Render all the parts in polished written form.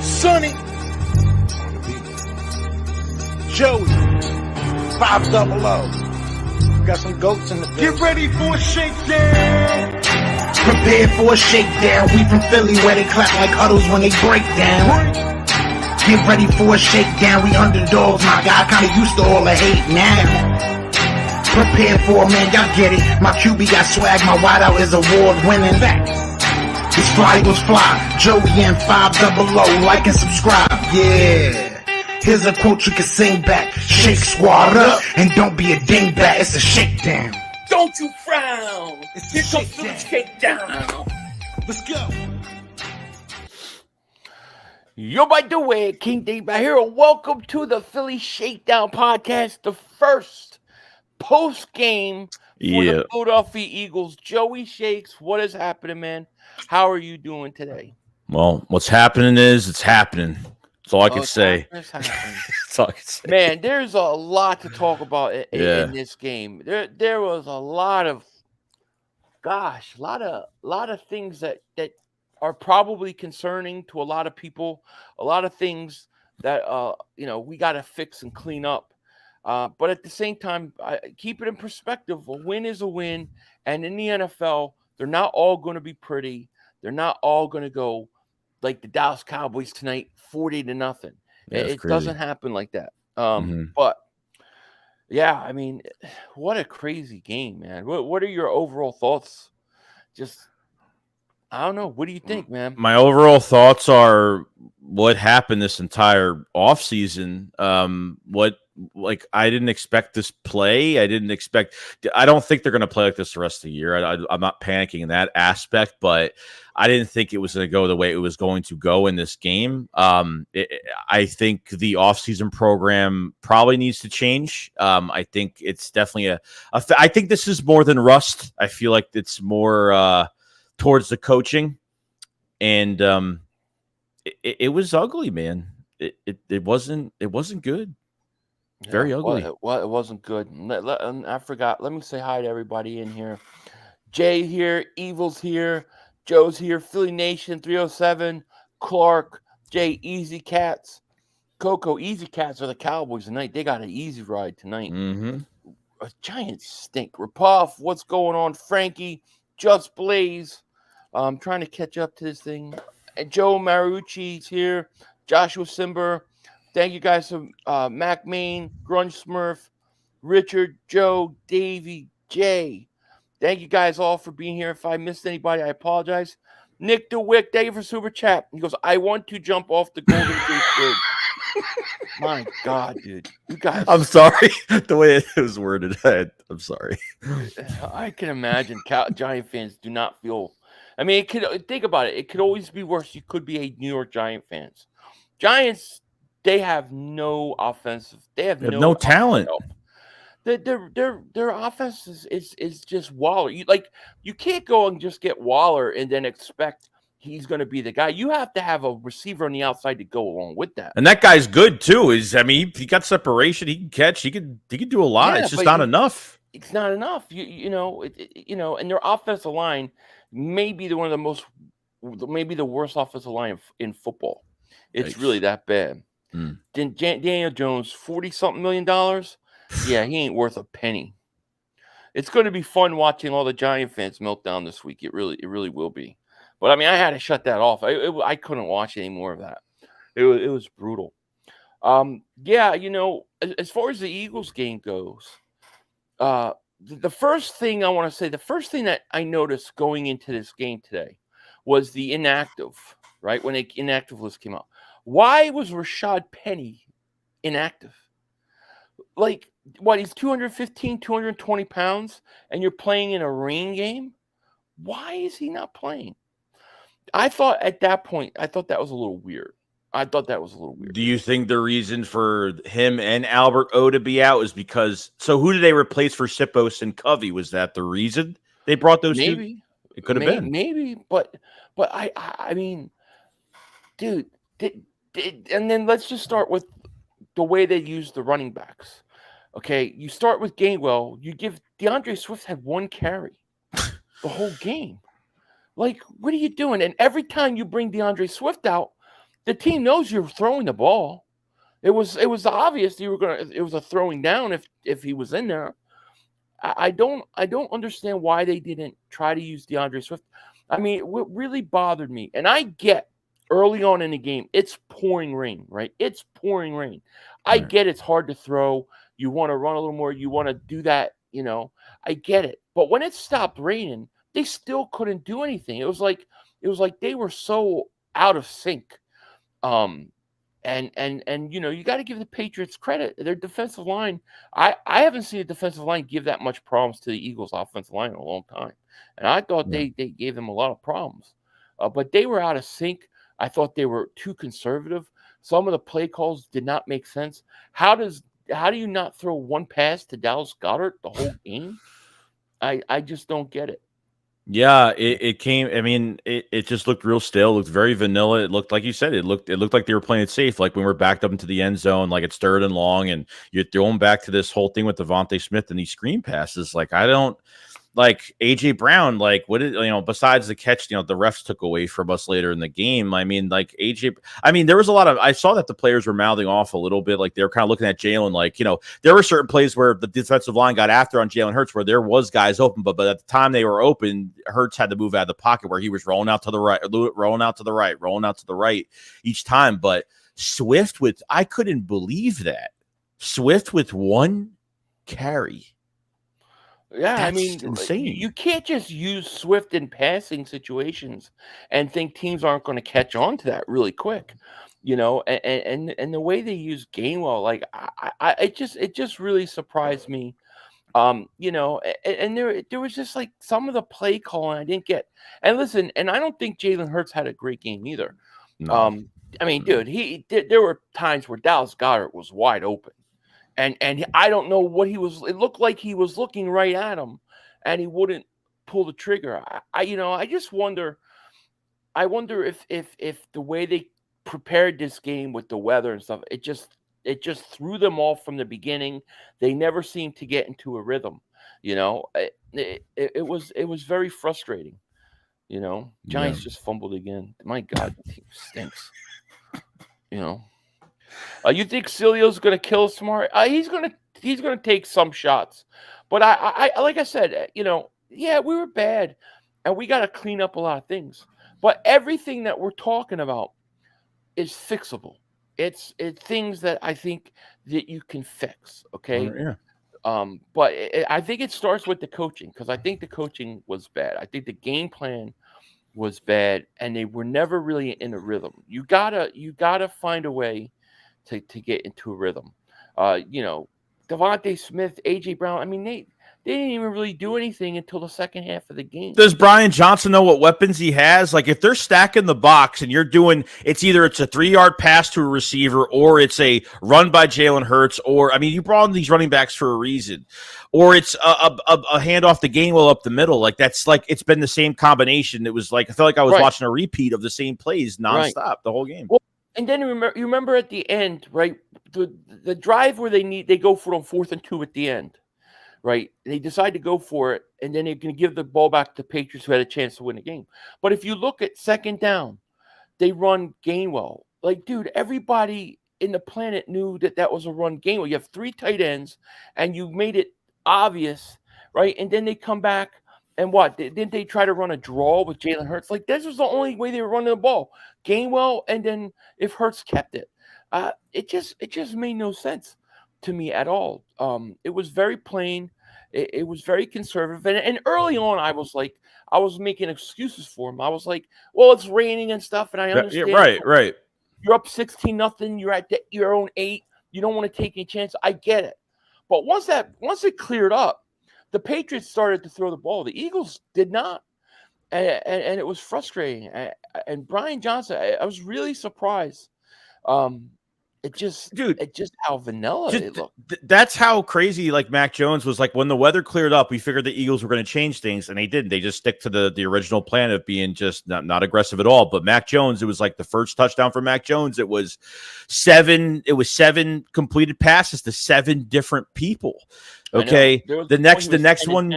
Sonny, Joey, 500. Got some goats in the building. Get ready for a shakedown. Prepare for a shakedown. We from Philly where they clap like huddles when they break down. Get ready for a shakedown. We underdogs, my guy. Kinda used to all the hate now. Prepare for it, man. Y'all get it. My QB got swag. My wideout is award winning. This fly was fly. Joey and 500. Like and subscribe. Yeah. Here's a quote you can sing back. Shake squad up and don't be a dingbat. It's a shakedown. Don't you frown. Here comes the shakedown. Let's go. Yo, by the way, King Dave back here. Welcome to the Philly Shakedown podcast, the first post game for the Philadelphia Eagles. Joey Shakes, what is happening, man? How are you doing today? Well, what's happening is it's happening. That's all I can say. That's all I can say. Man, there's a lot to talk about in this game. There was a lot of, a lot of things that are probably concerning to a lot of people. A lot of things that we got to fix and clean up. But at the same time, keep it in perspective. A win is a win, and in the NFL, they're not all going to be pretty. They're not all going to go like the Dallas Cowboys tonight, 40-0. It doesn't happen like that. But yeah, I mean, what a crazy game, man. What are your overall thoughts? Just, I don't know. What do you think, man? My overall thoughts are what happened this entire offseason. I didn't expect this play. I don't think they're going to play like this the rest of the year. I'm not panicking in that aspect, but I didn't think it was going to go the way it was going to go in this game. I think the offseason program probably needs to change. I think it's definitely I think this is more than rust. I feel like it's more towards the coaching, and it was ugly, man. It wasn't good. Very ugly. Well, it wasn't good. I forgot. Let me say hi to everybody in here. Jay here, Evil's here, Joe's here, Philly Nation 307, Clark, Jay, Easy Cats, Coco. Easy Cats are the Cowboys tonight. They got an easy ride tonight. Giants stink. Rapuff, what's going on? Frankie, Just Blaze. I'm trying to catch up to this thing. And Joe Marucci's here. Joshua Simber. Thank you guys to Mac Main, Grunge Smurf, Richard, Joe, Davey, Jay. Thank you guys all for being here. If I missed anybody, I apologize. Nick DeWick, thank you for super chat. He goes, I want to jump off the Golden Gate Bridge. My God, dude. You guys. I'm sorry. The way it was worded. I'm sorry. I can imagine Giant fans do not feel. I mean, think about it. It could always be worse. You could be a New York Giant fans. Giants. They have no offensive. They have no talent. Their offense is just Waller. You can't go and just get Waller and then expect he's going to be the guy. You have to have a receiver on the outside to go along with that. And that guy's good too. He got separation. He can catch. He can do a lot. Yeah, it's just not enough. It's not enough. And their offensive line may be maybe the worst offensive line in football. It's really that bad. Daniel Jones, $40-something million. Yeah, he ain't worth a penny. It's going to be fun watching all the Giant fans melt down this week. It really will be. But I mean, I had to shut that off. I couldn't watch any more of that. It was brutal. As far as the Eagles game goes, the first thing I want to say, the first thing that I noticed going into this game today was the inactive. Right when the inactive list came out. Why was Rashad Penny inactive? Like, what, he's 215, 220 pounds, and you're playing in a rain game? Why is he not playing? I thought at that point, that was a little weird. Do you think the reason for him and Albert O to be out is because, so who did they replace for Sipos and Covey? Was that the reason they brought those two? It could have been. Maybe, but I mean, dude, and then let's just start with the way they use the running backs. Okay, you start with Gainwell. You give DeAndre Swift had one carry the whole game. Like, what are you doing? And every time you bring DeAndre Swift out, the team knows you're throwing the ball. It was obvious you were gonna. It was a throwing down if he was in there. I don't understand why they didn't try to use DeAndre Swift. I mean, what really bothered me, and I get early on in the game, it's pouring rain, right? It's pouring rain. I Right. get it's hard to throw. You want to run a little more. You want to do that. I get it. But when it stopped raining, they still couldn't do anything. It was like they were so out of sync. Um, and you got to give the Patriots credit. Their defensive line, I haven't seen a defensive line give that much problems to the Eagles' offensive line in a long time, and I thought Yeah. they gave them a lot of problems, but they were out of sync. I thought they were too conservative. Some of the play calls did not make sense. How do you not throw one pass to Dallas Goedert the whole game? I just don't get it. Yeah, it came. I mean, it just looked real stale. Looked very vanilla. It looked like you said. It looked like they were playing it safe. Like when we're backed up into the end zone, like it's third and long, and you're throwing back to this whole thing with Devontae Smith and these screen passes. Like I don't like AJ Brown. Like what is besides the catch, the refs took away from us later in the game. I mean, like AJ. I mean, there was a lot of. I saw that the players were mouthing off a little bit. Like they were kind of looking at Jalen. Like there were certain plays where the defensive line got after on Jalen Hurts, where there was guys open, but at the time they were open, Hurts had to move out of the pocket where he was rolling out to the right, rolling out to the right, rolling out to the right each time. But Swift I couldn't believe that Swift with one carry. Yeah, That's I mean, insane. you can't just use Swift in passing situations and think teams aren't going to catch on to that really quick, and the way they use Gainwell, like it just really surprised me. And there was just like some of the play calling I didn't get. And listen, and I don't think Jalen Hurts had a great game either. No. I mean, dude, there were times where Dallas Goedert was wide open. And I don't know what he was. It looked like he was looking right at him, and he wouldn't pull the trigger. I just wonder. I wonder if the way they prepared this game with the weather and stuff, it just threw them off from the beginning. They never seemed to get into a rhythm. It was very frustrating. Giants just fumbled again. My God, the team stinks. You think Cilio's going to kill us tomorrow? He's going to take some shots, but I like I said, yeah, we were bad, and we got to clean up a lot of things. But everything that we're talking about is fixable. It's things that I think that you can fix. Okay. Yeah. But I think it starts with the coaching, because I think the coaching was bad. I think the game plan was bad, and they were never really in a rhythm. You gotta find a way to get into a rhythm. Devontae Smith, AJ Brown. I mean, they didn't even really do anything until the second half of the game. Does Brian Johnson know what weapons he has? Like if they're stacking the box and you're doing, it's either it's a 3-yard pass to a receiver or it's a run by Jalen Hurts, or I mean, you brought in these running backs for a reason, or it's a handoff to Gainwell up the middle. Like that's like it's been the same combination. It was like I felt like I was watching a repeat of the same plays nonstop the whole game. Well, and then you remember at the end, right? The drive where they go for it on 4th and 2 at the end. Right, they decide to go for it, and then they're going to give the ball back to Patriots, who had a chance to win the game. But if you look at second down, they run Gainwell. Like, dude, everybody in the planet knew that was a run Gainwell. You have 3 tight ends, and you made it obvious, right? And then they come back, and what? Didn't they try to run a draw with Jalen Hurts? Like, this was the only way they were running the ball. Gainwell, and then if Hurts kept it. It just made no sense to me at all. It was very plain. It was very conservative. And early on, I was making excuses for him. I was like, well, it's raining and stuff, and I understand. Yeah, right. You're up 16-0. You're at your own 8. You don't want to take any chance. I get it. But once it cleared up, the Patriots started to throw the ball. The Eagles did not. And it was frustrating. And Brian Johnson, I was really surprised. It just how vanilla it looked. That's how crazy like Mac Jones was. Like when the weather cleared up, we figured the Eagles were going to change things, and they didn't. They just stick to the original plan of being just not aggressive at all. But Mac Jones, it was like the first touchdown for Mac Jones. It was 7 completed passes to 7 different people. Okay, the next one.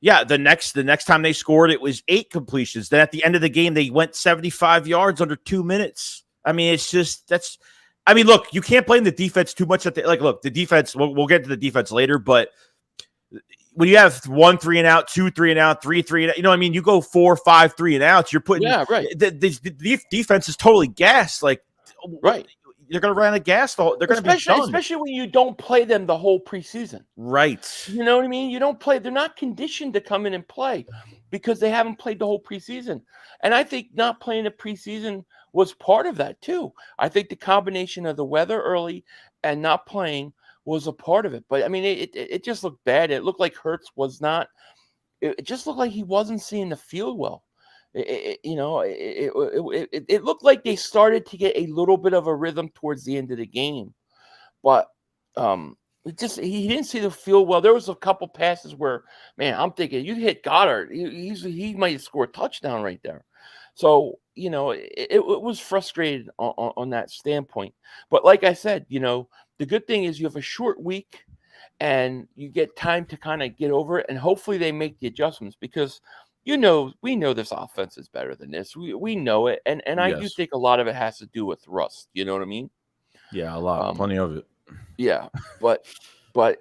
Yeah, the next time they scored, it was 8 completions. Then at the end of the game, they went 75 yards under 2 minutes. I mean, it's just I mean, look, you can't blame the defense too much. Look, the defense. We'll get to the defense later, but when you have 1 3 and out, 2 3 and out, 3 3 and out, you know what I mean? You go 4 5 3 and outs. You're putting the defense is totally gassed. Like, right. They're going to run out of gas. They're going to be done. Especially when you don't play them the whole preseason. Right. You know what I mean? You don't play. They're not conditioned to come in and play because they haven't played the whole preseason. And I think not playing the preseason was part of that too. I think the combination of the weather early and not playing was a part of it. But I mean, it just looked bad. It looked like Hurts was not. It just looked like he wasn't seeing the field well. It looked like they started to get a little bit of a rhythm towards the end of the game, but he didn't see the field well. There was a couple passes where, man, I'm thinking you hit Goddard, he might have scored a touchdown right there. So it was frustrated on that standpoint. But like I said, the good thing is you have a short week and you get time to kind of get over it, and hopefully they make the adjustments because. We know this offense is better than this. We know it, and I do think a lot of it has to do with rust. You know what I mean? Yeah, a lot, plenty of it. Yeah, but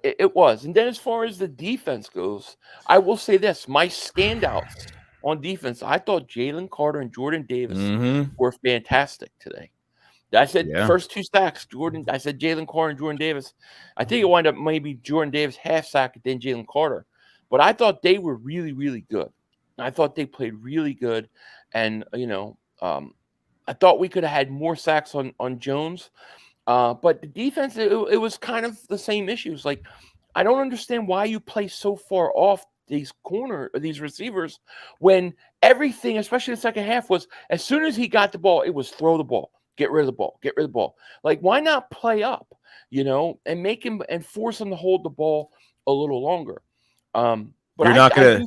it was. And then as far as the defense goes, I will say this: my standouts on defense, I thought Jalen Carter and Jordan Davis were fantastic today. I said first 2 sacks, Jordan. I said Jalen Carter and Jordan Davis. I think it wound up maybe Jordan Davis half sack and then Jalen Carter, but I thought they were really, really good. I thought they played really good, and I thought we could have had more sacks on Jones, but the defense it was kind of the same issues. Like, I don't understand why you play so far off these receivers when everything, especially the second half, was as soon as he got the ball, it was throw the ball, get rid of the ball, get rid of the ball. Like, why not play up, and make him and force him to hold the ball a little longer? But you're not gonna.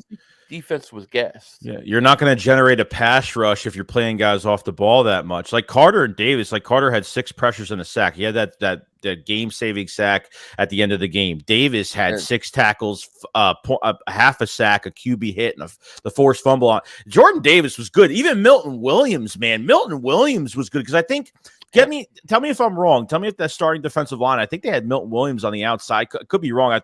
Defense was gassed. Yeah, you're not going to generate a pass rush if you're playing guys off the ball that much. Like Carter and Davis, Carter had 6 pressures and a sack. He had that game-saving sack at the end of the game. Davis had 6 tackles, half a sack, a QB hit, and the forced fumble on. Jordan Davis was good. Even Milton Williams, man. Milton Williams was good because I think tell me if I'm wrong. Tell me if that starting defensive line, I think they had Milton Williams on the outside. Could be wrong. I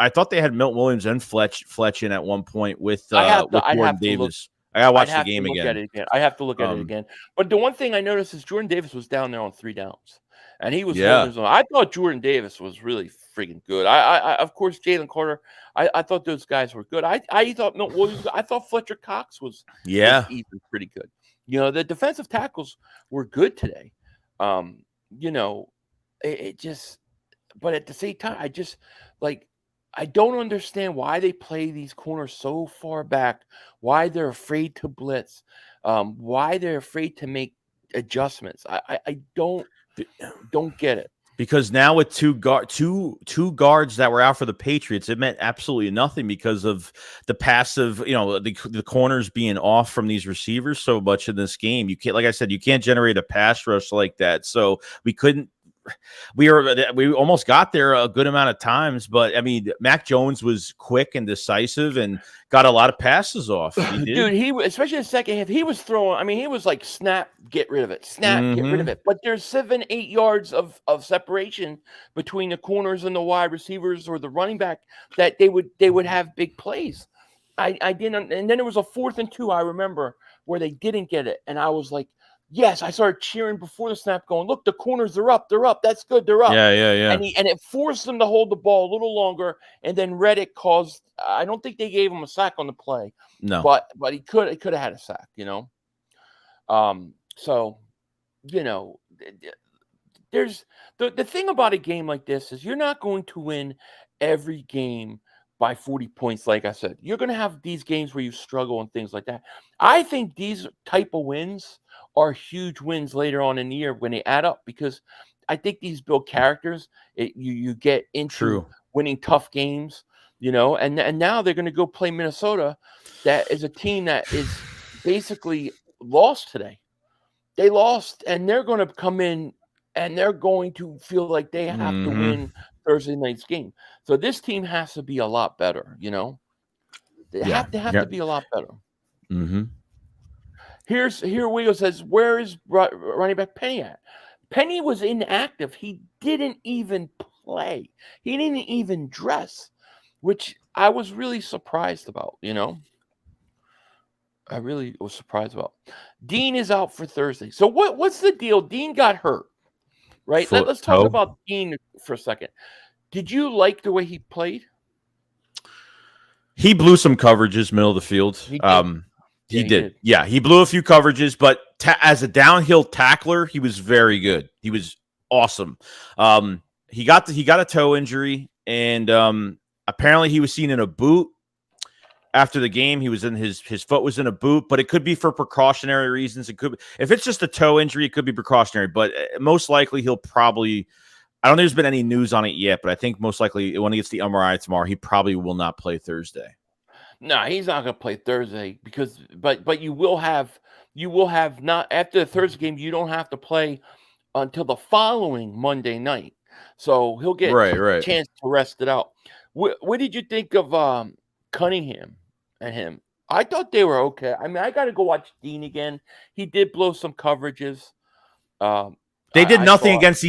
thought they had Milton Williams and Fletch in at one point with Jordan Davis. I gotta watch the game again. I have to look at it again. But the one thing I noticed is Jordan Davis was down there on 3 downs, and he was holding his own. I thought Jordan Davis was really freaking good. I of course Jalen Carter. I thought those guys were good. I thought Milton Williams. I thought Fletcher Cox was even pretty good. The defensive tackles were good today. It just. But at the same time, I just I don't understand why they play these corners so far back, why they're afraid to blitz, why they're afraid to make adjustments. I don't get it. Because now with two guards that were out for the Patriots, it meant absolutely nothing because of the passive, the corners being off from these receivers so much in this game. You can't, like I said, you can't generate a pass rush like that. So we couldn't. We almost got there a good amount of times, but I mean, Mac Jones was quick and decisive and got a lot of passes off. Dude, especially in the second half, he was throwing. I mean, he was like, snap, get rid of it, snap, get rid of it. But there's 7-8 yards of separation between the corners and the wide receivers or the running back that they would have big plays. I didn't, and then there was a 4th and 2. I remember where they didn't get it, and I was like. Yes, I started cheering before the snap going, look, the corners are up. They're up. That's good. They're up. Yeah. And it forced them to hold the ball a little longer. And then Reddick caused – I don't think they gave him a sack on the play. No. But he could have had a sack, So, there's – the thing about a game like this is you're not going to win every game by 40 points, like I said. You're going to have these games where you struggle and things like that. I think these type of wins – are huge wins later on in the year when they add up because I think these build characters. You get into winning tough games, and now they're going to go play Minnesota. That is a team that is basically lost today. They lost, and they're going to come in and they're going to feel like they have to win Thursday night's game. So this team has to be a lot better, They Yeah. have Yeah. to be a lot better. Mm-hmm. Here Wego says, where is running back Penny at? Penny was inactive. He didn't even play. He didn't even dress, which I was really surprised about, you know? I really was surprised about. Dean is out for Thursday. So what's the deal? Dean got hurt, right? Let's talk about Dean for a second. Did you like the way he played? He blew some coverages middle of the field. He did. Yeah, he blew a few coverages, but as a downhill tackler, he was very good. He was awesome. He got a toe injury, and apparently he was seen in a boot after the game. He was in his foot was in a boot, but it could be for precautionary reasons. It could be, if it's just a toe injury, it could be precautionary, but most likely he'll probably. I don't think there's been any news on it yet, but I think most likely when he gets the MRI tomorrow, he probably will not play Thursday. No, he's not going to play Thursday because, but you will have not after the Thursday game. You don't have to play until the following Monday night, so he'll get a chance to rest it out. What did you think of Cunningham and him? I thought they were okay. I mean, I got to go watch Dean again. He did blow some coverages. They did nothing against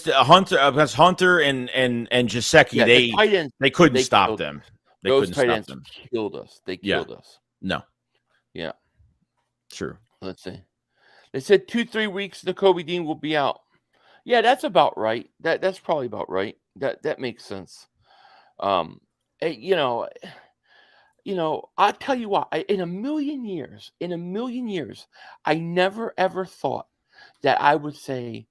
Hunter and Gesicki. Yeah, they couldn't stop them. Those tight ends killed us. They killed us. No. Yeah. True. Let's see. They said 2-3 weeks. Nakobe Dean will be out. Yeah, that's about right. That's probably about right. That makes sense. You know, I'll tell you what. In a million years, I never ever thought that I would say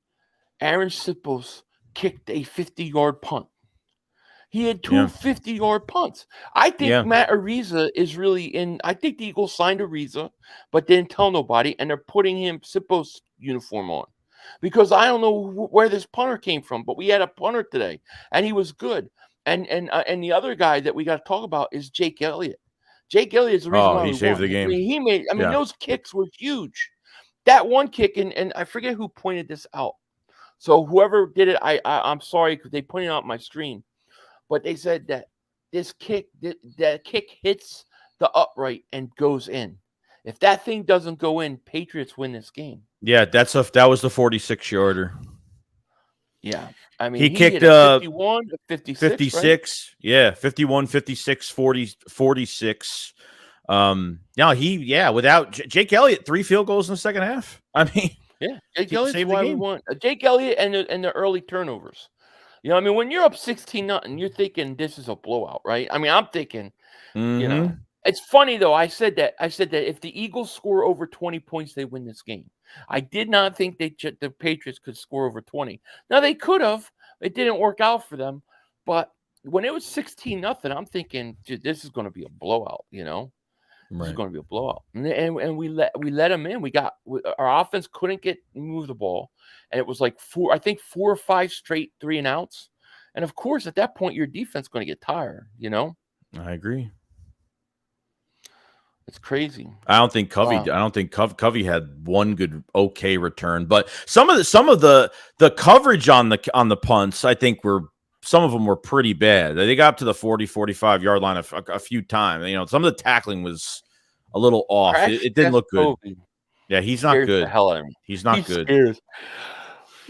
Aaron Sipos kicked a 50-yard punt. He had two 50-yard punts. I think Matt Ariza is really in. I think the Eagles signed Ariza, but didn't tell nobody, and they're putting him Sipos uniform on because I don't know where this punter came from, but we had a punter today, and he was good. And the other guy that we got to talk about is Jake Elliott. Jake Elliott is the reason why he saved the game. I mean, those kicks were huge. That one kick, and I forget who pointed this out. So whoever did it, I'm sorry because they pointed out my stream. But they said that this kick, that kick hits the upright and goes in. If that thing doesn't go in, Patriots win this game. Yeah, that was the 46-yarder. Yeah. I mean, he kicked 51, 56, 56. Right? Yeah, 51, 56, 40, 46. Without Jake Elliott, 3 field goals in the second half. I mean, yeah, Jake Elliott's why we won. Jake Elliott and the early turnovers. You know, I mean, when you're up 16-0, you're thinking this is a blowout, right? I mean, I'm thinking, you know, it's funny though. I said that if the Eagles score over 20 points, they win this game. I did not think the Patriots could score over 20. Now they could have. It didn't work out for them. But when it was 16-0, I'm thinking, dude, this is going to be a blowout. You know, this is going to be a blowout. And we let them in. Our offense couldn't move the ball. And it was like 4 or 5 straight 3-and-outs. And of course, at that point, your defense is going to get tired, you know? I agree. It's crazy. I don't think Covey had one good okay return, but some of the coverage on the punts, I think some of them were pretty bad. They got up to the 40-45 yard line a few times. You know, some of the tackling was a little off. It didn't look good. Kobe. Yeah, he's not good. The hell out of me. He's not good. Scares.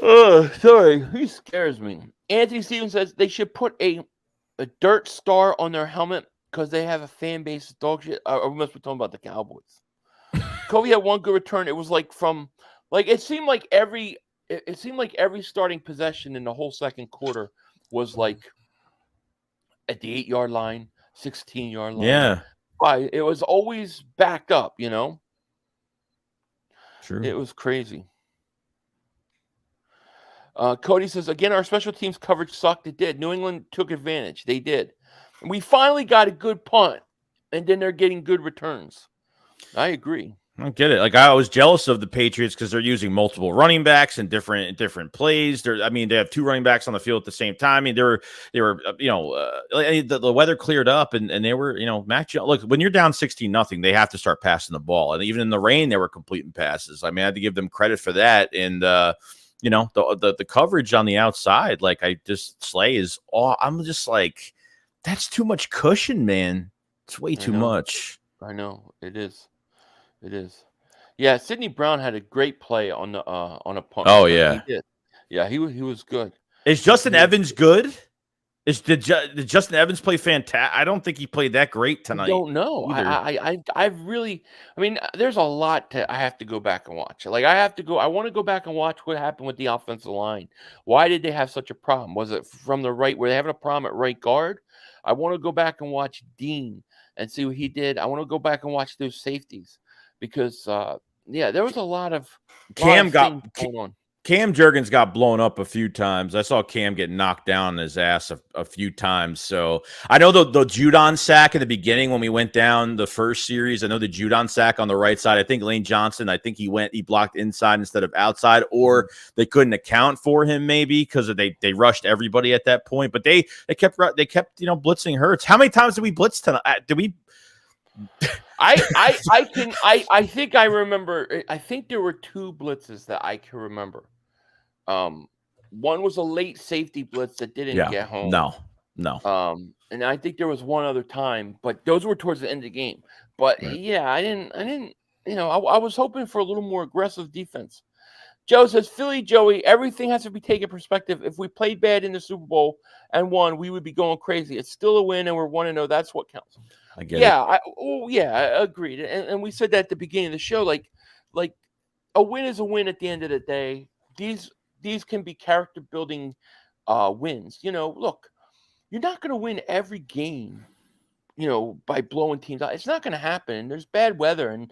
Oh, sorry. He scares me. Anthony Stevens says they should put a dirt star on their helmet because they have a fan base of dog shit. Or we must be talking about the Cowboys. Kobe had one good return. It was it seemed like every starting possession in the whole second quarter was like at the 8-yard line, 16-yard line. Yeah. It was always backed up, you know? True. It was crazy. Cody says, again, our special teams coverage sucked. It did. New England took advantage. They did. And we finally got a good punt, and then they're getting good returns. I agree. I don't get it. Like, I was jealous of the Patriots because they're using multiple running backs and different plays. They have 2 running backs on the field at the same time. I mean, they were the weather cleared up and they were, look, when you're down 16-0, they have to start passing the ball. And even in the rain, they were completing passes. I mean, I had to give them credit for that. And, the coverage on the outside, like Slay is all, I'm just like, that's too much cushion, man. It's way I too know. much. I know. It is. It is. Yeah, Sidney Brown had a great play on a punt Oh return. He yeah. did. Yeah, he was good. Is Justin He was Evans good? Did Justin Evans play fantastic? I don't think he played that great I tonight don't know. either. I've really. I mean, there's a lot to. I have to go back and watch. Like I have to go. I want to go back and watch what happened with the offensive line. Why did they have such a problem? Was it from the right? Were they having a problem at right guard? I want to go back and watch Dean and see what he did. I want to go back and watch those safeties because yeah, there was a lot of Cam got things going on. Cam Jurgens got blown up a few times. I saw Cam get knocked down on his ass a few times. So I know the Judon sack at the beginning when we went down the first series. I know the Judon sack on the right side. I think Lane Johnson, he blocked inside instead of outside, or they couldn't account for him maybe because they rushed everybody at that point. But they kept blitzing Hurts. How many times did we blitz tonight? Did we? I think I remember. I think there were 2 blitzes that I can remember. One was a late safety blitz that didn't get home. No. And I think there was one other time, but those were towards the end of the game. But Right. yeah, I didn't. I was hoping for a little more aggressive defense. Joe says, Philly Joey, everything has to be taken perspective. If we played bad in the Super Bowl and won, we would be going crazy. It's still a win, and we're 1-0. That's what counts. I get it. I agreed. And we said that at the beginning of the show. Like a win is a win at the end of the day. These can be character building wins. Look, you're not going to win every game, by blowing teams out. It's not going to happen. There's bad weather. And,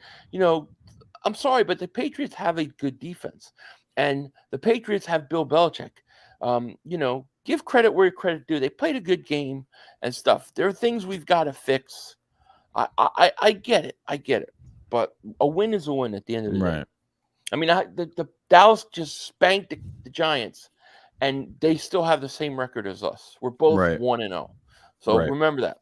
I'm sorry, but the Patriots have a good defense. And the Patriots have Bill Belichick. Give credit where credit due. They played a good game and stuff. There are things we've got to fix. I get it. I get it. But a win is a win at the end of the day. Right. I mean, the Dallas just spanked the Giants, and they still have the same record as us. We're both 1-0. So remember that.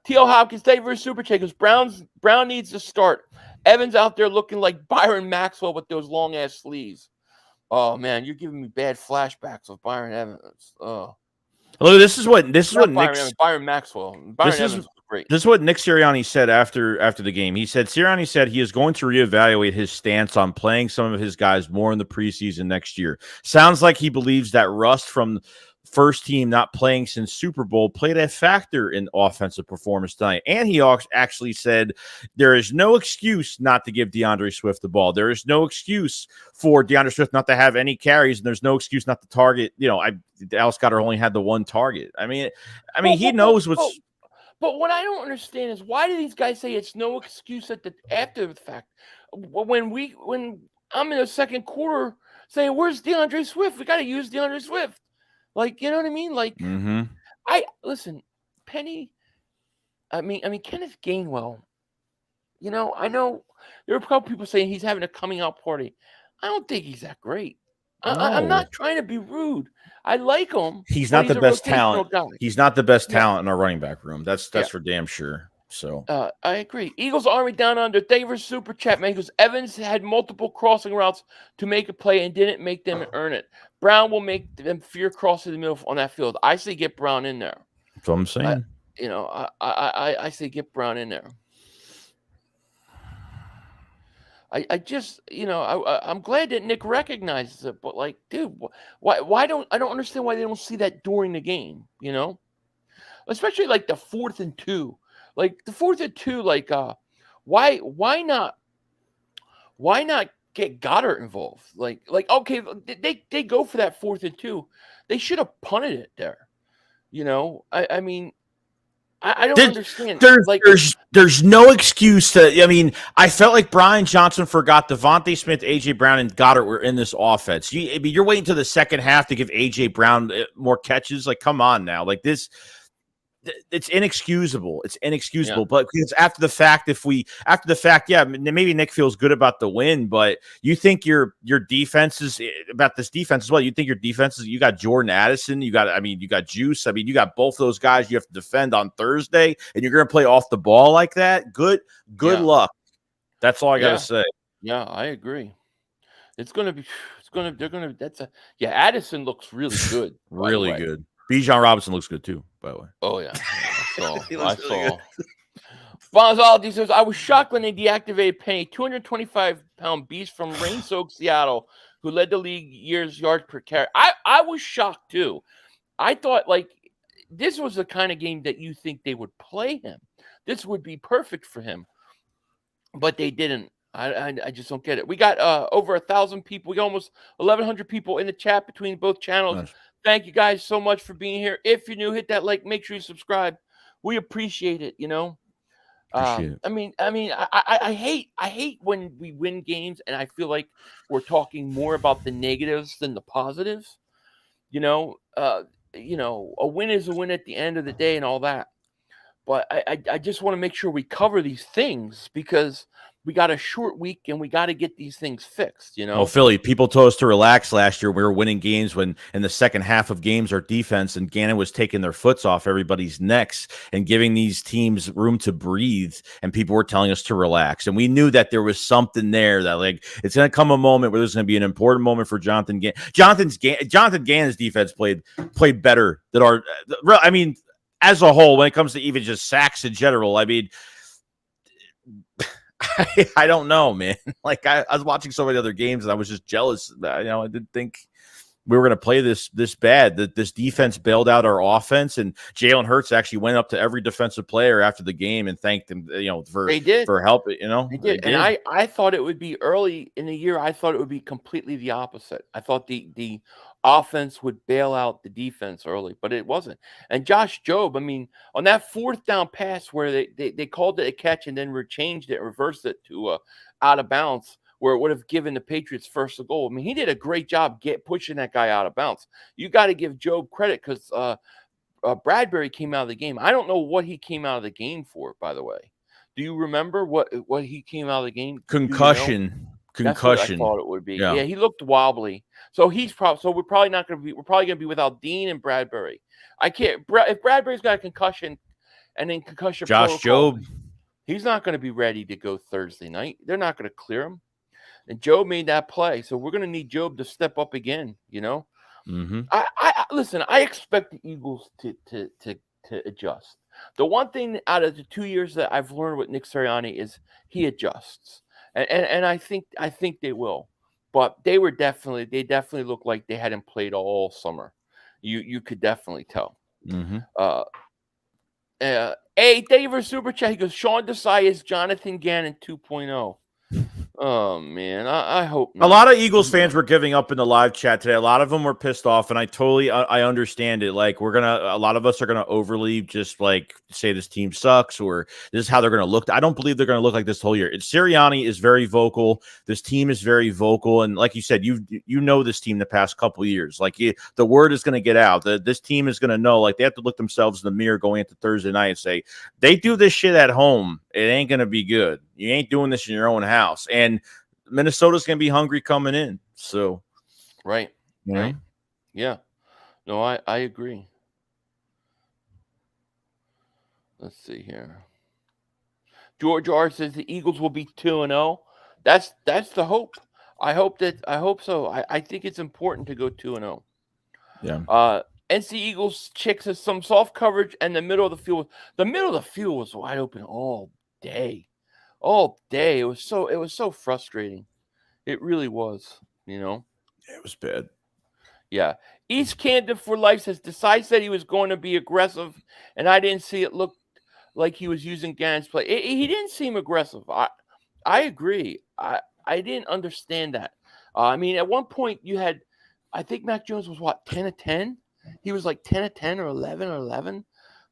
T.O. Hopkins, thank you for a super chat. Because Brown needs to start. Evans out there looking like Byron Maxwell with those long ass sleeves. Oh man, you're giving me bad flashbacks of Byron Evans. Oh. Look, this is what Byron Maxwell. Byron Evans was great. This is what Nick Sirianni said after the game. Sirianni said he is going to reevaluate his stance on playing some of his guys more in the preseason next year. Sounds like he believes that rust from first team not playing since Super Bowl played a factor in offensive performance tonight. And he actually said there is no excuse not to give DeAndre Swift the ball. There is no excuse for DeAndre Swift not to have any carries, and there's no excuse not to target. Dallas Goedert only had the one target. I mean, he knows what's. But what I don't understand is why do these guys say it's no excuse after the fact? When I'm in the second quarter saying, "Where's DeAndre Swift? We got to use DeAndre Swift." Like, you know what I mean? Like, listen, Penny. I mean, Kenneth Gainwell. I know there are a couple people saying he's having a coming out party. I don't think he's that great. I'm not trying to be rude. I like him. He's not the best talent. Guy. He's not the best talent in our running back room. That's for damn sure. So I agree. Eagles Army down under. Thank you for super chat, man. Because Evans had multiple crossing routes to make a play and didn't make them earn it. Brown will make them fear crossing the middle on that field. I say get Brown in there. That's what I'm saying. I say get Brown in there. I just, I'm glad that Nick recognizes it, but like, dude, I don't understand why they don't see that during the game, especially like the 4th and 2, like the 4th and 2, like, why not get Goddard involved? Like, okay, they go for that 4th and 2. They should have punted it there. I mean, I don't understand. There's no excuse to. I mean, I felt like Brian Johnson forgot Devontae Smith, AJ Brown, and Goddard were in this offense. You're waiting to the second half to give AJ Brown more catches. Like, come on now. Like this, it's inexcusable. It's inexcusable. Yeah. But because after the fact, yeah, maybe Nick feels good about the win, but you think your defense is about this defense as well. You think your defense is, you got Jordan Addison, you got Juice. I mean, you got both those guys you have to defend on Thursday, and you're going to play off the ball like that. Good luck. That's all I got to say. Yeah, I agree. Addison looks really good. Really good. Bijan Robinson looks good too, by the way. Oh yeah, I saw. Bonzaldi says, I was shocked when they deactivated Penny, 225-pound beast from rain-soaked Seattle, who led the league yards per carry. I was shocked, too. I thought, like, this was the kind of game that you think they would play him. This would be perfect for him. But they didn't. I just don't get it. We got over 1,000 people. We got almost 1,100 people in the chat between both channels. Nice. Thank you guys so much for being here. If you're new, hit that like. Make sure you subscribe. We appreciate it. You know. Appreciate it. I hate when we win games and I feel like we're talking more about the negatives than the positives. You know, a win is a win at the end of the day and all that. But I just want to make sure we cover these things because we got a short week and we got to get these things fixed, you know? Oh, Philly, people told us to relax last year. We were winning games when in the second half of games, our defense and Gannon was taking their foots off everybody's necks and giving these teams room to breathe. And people were telling us to relax. And we knew that there was something there that, like, it's going to come a moment where there's going to be an important moment for Jonathan Gannon. Jonathan Gannon's defense played better than our – I mean, as a whole, when it comes to even just sacks in general, I mean – I don't know, man. Like I was watching so many other games and I was just jealous. I didn't think we were going to play this bad. That this defense bailed out our offense, and Jalen Hurts actually went up to every defensive player after the game and thanked them, for help. They did. And I thought it would be early in the year. I thought it would be completely the opposite. I thought the offense would bail out the defense early, but it wasn't. And Josh Jobe, I mean, on that fourth down pass where they called it a catch and then changed it, reversed it to out of bounds, where it would have given the Patriots first a goal. I mean, he did a great job pushing that guy out of bounds. You got to give Jobe credit because Bradbury came out of the game. I don't know what he came out of the game for, by the way. Do you remember what he came out of the game? Concussion. That's what I thought it would be. Yeah, he looked wobbly. So we're probably not going to be. We're probably going to be without Dean and Bradbury. I can't. If Bradbury's got a concussion, and then concussion Josh Jobe, he's not going to be ready to go Thursday night. They're not going to clear him. And Jobe made that play, so we're going to need Jobe to step up again. You know. Mm-hmm. I listen. I expect the Eagles to adjust. The one thing out of the 2 years that I've learned with Nick Sirianni is he adjusts. And I think they will, but they definitely look like they hadn't played all summer. You could definitely tell. Mm-hmm. Hey, thank you for super chat. He goes, Sean Desai is Jonathan Gannon 2.0. Oh man, I hope not. A lot of Eagles fans were giving up in the live chat today. A lot of them were pissed off, and I understand it. Like a lot of us are gonna overly just like say this team sucks or this is how they're gonna look. I don't believe they're gonna look like this the whole year. Sirianni is very vocal. This team is very vocal, and like you said, you know this team the past couple of years. Like the word is gonna get out. This team is gonna know. Like they have to look themselves in the mirror going into Thursday night and say they do this shit at home. It ain't gonna be good. You ain't doing this in your own house. And Minnesota's going to be hungry coming in. So, right. Yeah. No, I agree. Let's see here. George R says the Eagles will be 2-0. That's the hope. I hope so. I think it's important to go 2-0. Yeah. NC Eagles chicks has some soft coverage and the middle of the field. The middle of the field was wide open all day. All day. It was so frustrating. It really was, you know. It was bad. Yeah. East Camden for Life says Desai said he was going to be aggressive, and I didn't see it look like he was using Gannon's play. He didn't seem aggressive. I agree. I didn't understand that. I mean, at one point you had, I think Mac Jones was what, 10 of 10? He was like 10 of 10 or 11 or 11.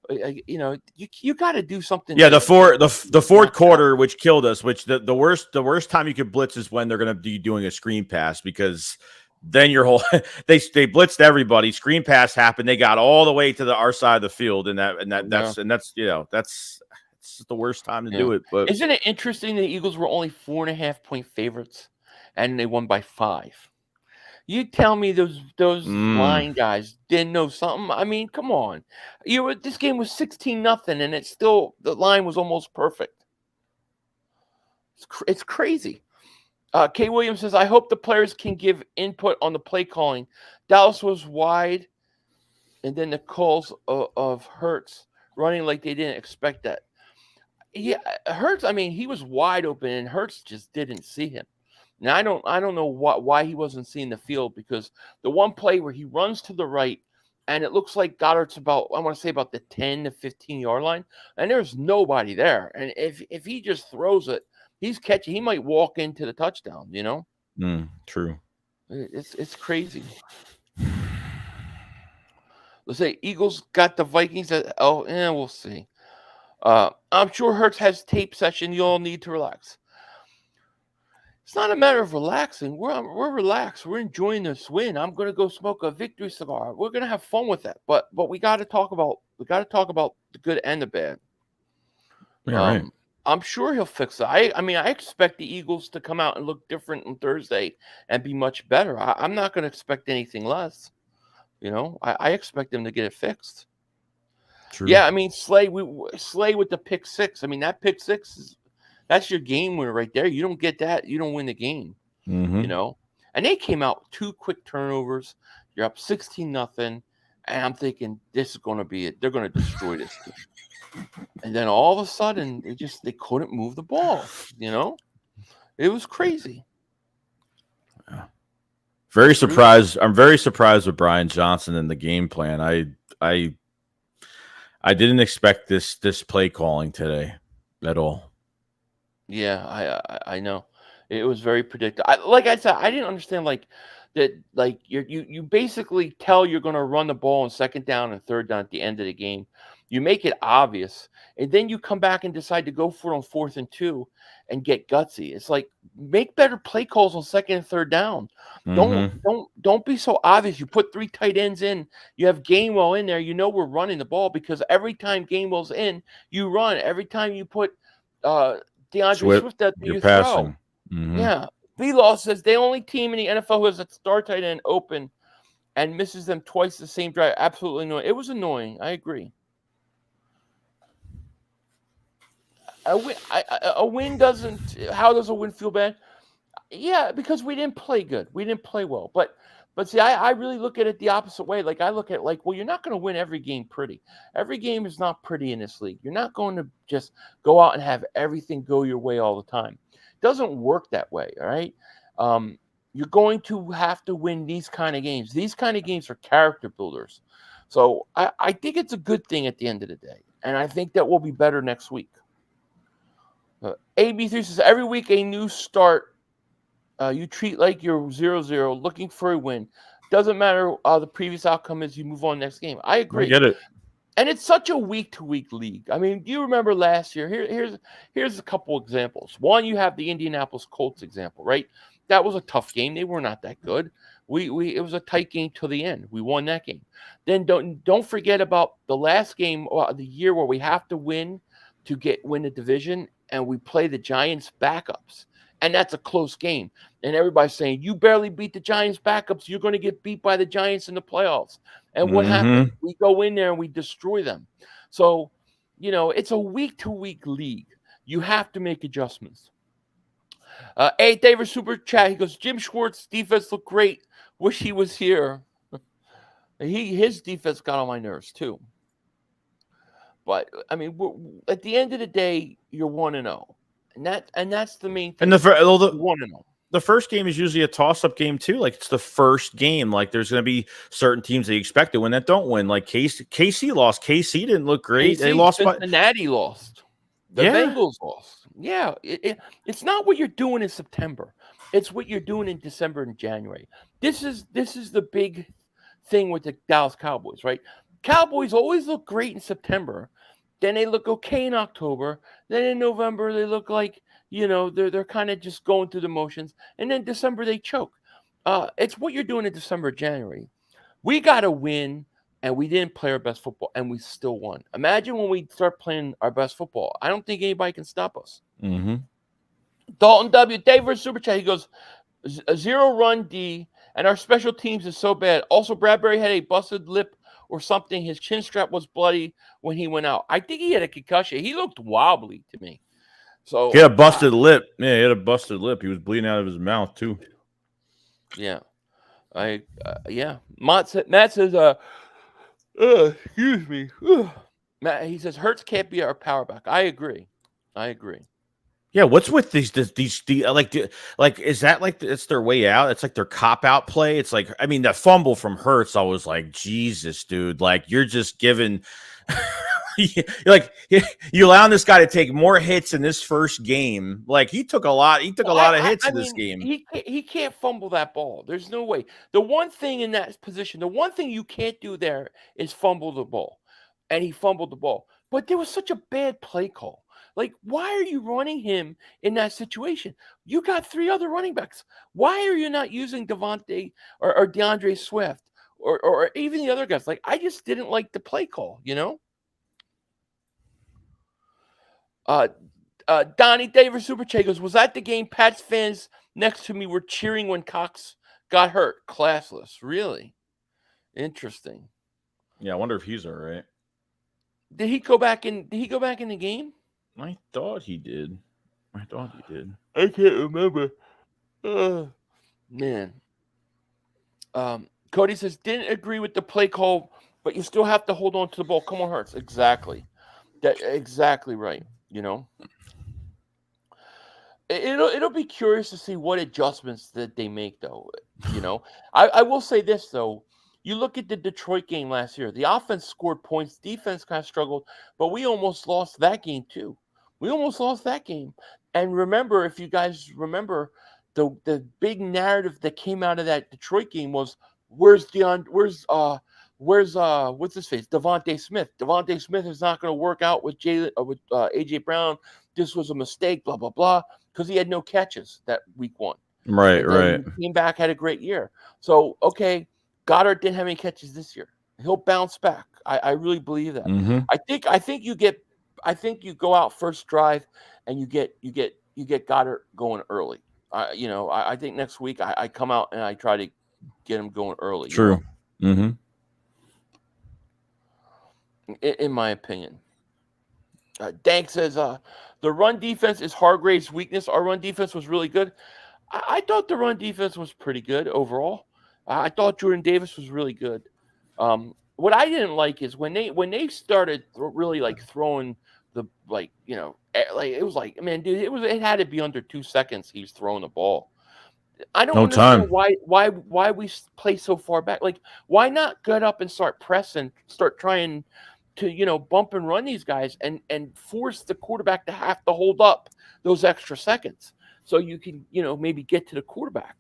You know, you got to do something. Yeah, the fourth quarter, which killed us. Which the worst time you could blitz is when they're going to be doing a screen pass, because then your whole they blitzed everybody. Screen pass happened. They got all the way to our side of the field, and that's it's the worst time to do it. But isn't it interesting the Eagles were only 4.5-point favorites, and they won by 5? You tell me those line guys didn't know something. I mean, come on. This game was 16-0, and it's still the line was almost perfect. It's crazy. Kay Williams says, I hope the players can give input on the play calling. Dallas was wide, and then the calls of Hurts running like they didn't expect that. Yeah, Hurts. I mean, he was wide open, and Hurts just didn't see him. Now I don't know why he wasn't seeing the field, because the one play where he runs to the right, and it looks like Goddard's about, I want to say, about the 10 to 15-yard line, and there's nobody there. And if he just throws it, he's catching. He might walk into the touchdown. True. It's crazy. Let's say Eagles got the Vikings. We'll see. I'm sure Hurts has tape session. You all need to relax. It's not a matter of relaxing. We're relaxed. We're enjoying this win. I'm gonna go smoke a victory cigar. We're gonna have fun with that. But we got to talk about the good and the bad. Yeah, right. I'm sure he'll fix it. I mean, I expect the Eagles to come out and look different on Thursday and be much better. I'm not going to expect anything less. I expect them to get it fixed. True. Yeah, I mean, Slay with the pick six. I mean, that pick six that's your game winner right there. You don't get that, you don't win the game. Mm-hmm. And they came out with 2 quick turnovers. You're up 16-0, and I'm thinking this is going to be it. They're going to destroy this game. And then all of a sudden, they couldn't move the ball. It was crazy. Yeah. Very surprised. I'm very surprised with Brian Johnson in the game plan. I didn't expect this play calling today at all. Yeah, I know. It was very predictable. Like I said, I didn't understand that. Like you basically tell you're going to run the ball on second down and third down at the end of the game. You make it obvious, and then you come back and decide to go for it on 4th and 2 and get gutsy. It's like, make better play calls on second and third down. Mm-hmm. Don't be so obvious. You put 3 tight ends in. You have Gainwell in there. We're running the ball, because every time Gainwell's in, you run. Every time you put DeAndre Swift out there, you passing. throw. Mm-hmm. Yeah. B-Law says the only team in the NFL who has a star tight end open and misses them twice the same drive. Absolutely annoying. It was annoying. I agree. A win doesn't. How does a win feel bad? Yeah, because we didn't play good. We didn't play well. But see, I really look at it the opposite way. Like, I look at it well, you're not going to win every game pretty. Every game is not pretty in this league. You're not going to just go out and have everything go your way all the time. It doesn't work that way, all right? You're going to have to win these kind of games. These kind of games are character builders. So I think it's a good thing at the end of the day. And I think that we'll be better next week. AB3 says, every week a new start. You treat like you're 0-0, looking for a win. Doesn't matter the previous outcome is, you move on next game. I agree. I get it. And it's such a week-to-week league. I mean, do you remember last year? Here's a couple examples. One, you have the Indianapolis Colts example, right? That was a tough game. They were not that good. It was a tight game till the end. We won that game. Then don't forget about the last game of the year where we have to win to win the division, and we play the Giants backups. And that's a close game. And everybody's saying, you barely beat the Giants backups. You're going to get beat by the Giants in the playoffs. And what happened? We go in there and we destroy them. So, it's a week-to-week league. You have to make adjustments. David Super Chat, he goes, Jim Schwartz defense looked great. Wish he was here. His defense got on my nerves too. But I mean, at the end of the day, you're 1-0, and that's the main thing. And the 1-0. The first game is usually a toss-up game too. Like, it's the first game. Like, there's going to be certain teams that you expect to win that don't win. Like KC lost. KC didn't look great. They lost. Cincinnati lost. The Bengals lost. Yeah, it's not what you're doing in September. It's what you're doing in December and January. This is the big thing with the Dallas Cowboys, right? Cowboys always look great in September. Then they look okay in October. Then in November, they look like, they're kind of just going through the motions. And then December, they choke. It's what you're doing in December, January. We got to win, and we didn't play our best football, and we still won. Imagine when we start playing our best football. I don't think anybody can stop us. Mm-hmm. Dalton W. David Super Chat, he goes, a 0-run D, and our special teams is so bad. Also, Bradbury had a busted lip or something. His chin strap was bloody when he went out. I think he had a concussion. He looked wobbly to me. So he had a busted lip. Yeah, he had a busted lip. He was bleeding out of his mouth too. Yeah. Matt says, excuse me. Matt, he says, Hurts can't be our power back. I agree. I agree. Yeah, what's with these like is that like it's their way out? It's like their cop out play. It's like I mean the fumble from Hurts, I was like, Jesus, dude, like you're just giving like you allowing this guy to take more hits in this first game. Like he took a lot Well, of hits I in this mean, game. he can't fumble that ball. There's no way. The one thing in that position, the one thing you can't do there is fumble the ball, and he fumbled the ball. But there was such a bad play call. Like, why are you running him in that situation? You got 3 other running backs. Why are you not using Devontae or DeAndre Swift or even the other guys? Like, I just didn't like the play call. Donnie Davis Super Che goes, was that the game Pats fans next to me were cheering when Cox got hurt? Classless. Really? Interesting. Yeah, I wonder if he's all right. Did he go back in the game? I thought he did. I I can't remember. Man. Cody says, didn't agree with the play call, but you still have to hold on to the ball. Come on, Hurts. Exactly. Exactly right. It'll be curious to see what adjustments that they make, though. I will say this though. You look at the Detroit game last year. The offense scored points. Defense kind of struggled, but we almost lost that game too. We almost lost that game. And remember, if you guys remember, the big narrative that came out of that Detroit game was where's what's his face? Devontae Smith. Devontae Smith is not going to work out with AJ Brown. This was a mistake. Blah blah blah. Because he had no catches that week 1. Right, right. He came back, had a great year. So, okay, Goddard didn't have any catches this year. He'll bounce back. I really believe that. Mm-hmm. I think you go out first drive and you get Goddard going early. I think next week I come out and I try to get him going early. True. Mm-hmm. In my opinion. Dank says the run defense is Hargrave's weakness. Our run defense was really good. I thought the run defense was pretty good overall. I thought Jordan Davis was really good. What I didn't like is when they started really like throwing the it was like, man, dude, it had to be under 2 seconds he was throwing the ball. I don't understand why we play so far back. Like, why not get up and start pressing, start trying to bump and run these guys and force the quarterback to have to hold up those extra seconds so you can maybe get to the quarterback,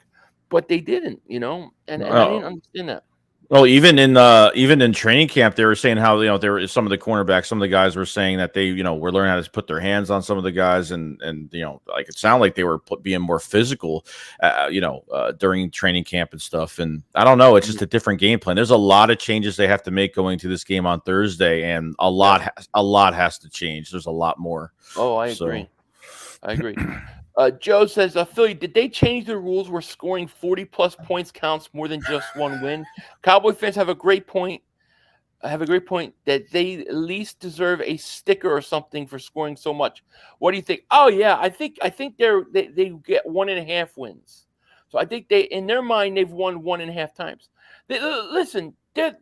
but they didn't, and I didn't understand that. Well, even in training camp, they were saying how there were some of the cornerbacks, some of the guys were saying that they were learning how to put their hands on some of the guys, and like it sounded like they were being more physical, during training camp and stuff. And I don't know, it's just a different game plan. There's a lot of changes they have to make going to this game on Thursday, and a lot has to change. There's a lot more. Oh, I agree. Joe says, Philly, did they change the rules where scoring 40-plus points counts more than just one win? Cowboy fans have a great point. That they at least deserve a sticker or something for scoring so much. What do you think? Oh yeah, I think they get 1.5 wins. So I think in their mind they've won 1.5 times. Listen, they're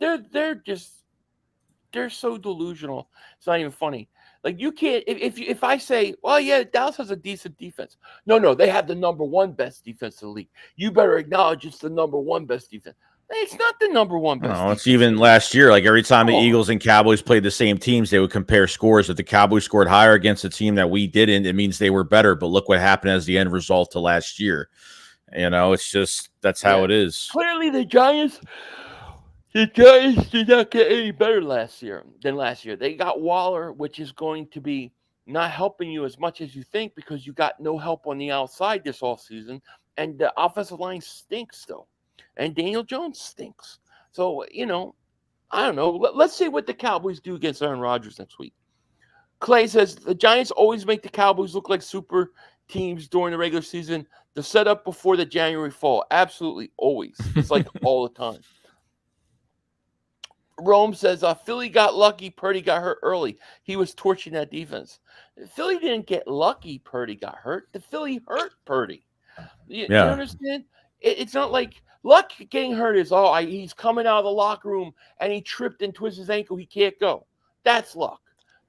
so delusional. It's not even funny. Like, you can't, if I say, well, yeah, Dallas has a decent defense. No, they have the number 1 best defense in the league. You better acknowledge it's the number 1 best defense. It's not the number 1 best defense. It's even last year. Like, every time the Eagles and Cowboys played the same teams, they would compare scores. If the Cowboys scored higher against a team that we didn't, it means they were better. But look what happened as the end result to last year. It's just, that's how it is. Clearly, the Giants did not get any better than last year. They got Waller, which is going to be not helping you as much as you think because you got no help on the outside this offseason, and the offensive line stinks still, and Daniel Jones stinks. So, I don't know. Let's see what the Cowboys do against Aaron Rodgers next week. Clay says, the Giants always make the Cowboys look like super teams during the regular season. The setup before the January fall. Absolutely, always. It's like all the time. Rome says, Philly got lucky. Purdy got hurt early. He was torching that defense. Philly didn't get lucky. Purdy got hurt. The Philly hurt Purdy. You understand? It's not like luck getting hurt is, he's coming out of the locker room and he tripped and twisted his ankle. He can't go. That's luck.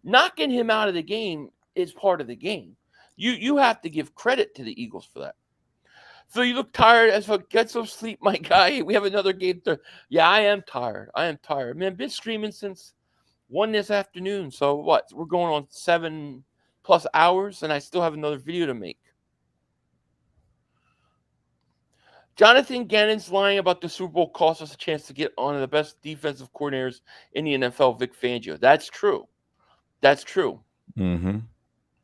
Knocking him out of the game is part of the game. You have to give credit to the Eagles for that. So you look tired as well. Get some sleep, my guy. We have another game. Yeah, I am tired. Man, been streaming since 1 this afternoon. So what? We're going on 7+ hours, and I still have another video to make. Jonathan Gannon's lying about the Super Bowl cost us a chance to get on the best defensive coordinators in the NFL, Vic Fangio. That's true. That's true. Mm-hmm.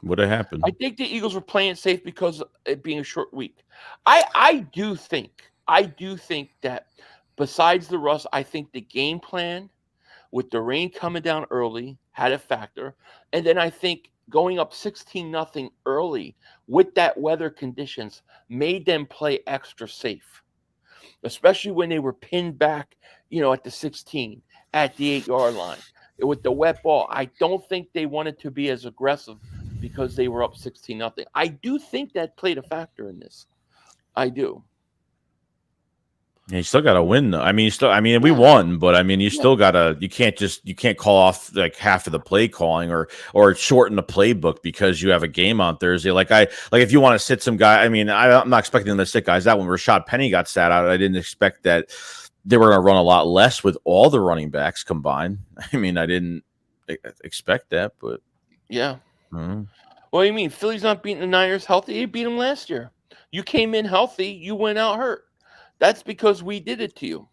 What happened? I think the Eagles were playing safe because of it being a short week. I do think that besides the rust, I think the game plan with the rain coming down early had a factor. And then I think going up 16-0 early with that weather conditions made them play extra safe, especially when they were pinned back, at the 16, at the 8-yard line. With the wet ball, I don't think they wanted to be as aggressive because they were up 16-0. I do think that played a factor in this. I do. Yeah, you still got to win, though. We won, but you still gotta. You can't call off like half of the play calling or shorten the playbook because you have a game on Thursday. Like if you want to sit some guy. I'm not expecting them to sit guys out. When Rashad Penny got sat out, I didn't expect that they were going to run a lot less with all the running backs combined. I didn't expect that, but yeah. Mm-hmm. What do you mean? Philly's not beating the Niners healthy? They beat them last year. You came in healthy. You went out hurt. That's because we did it to you,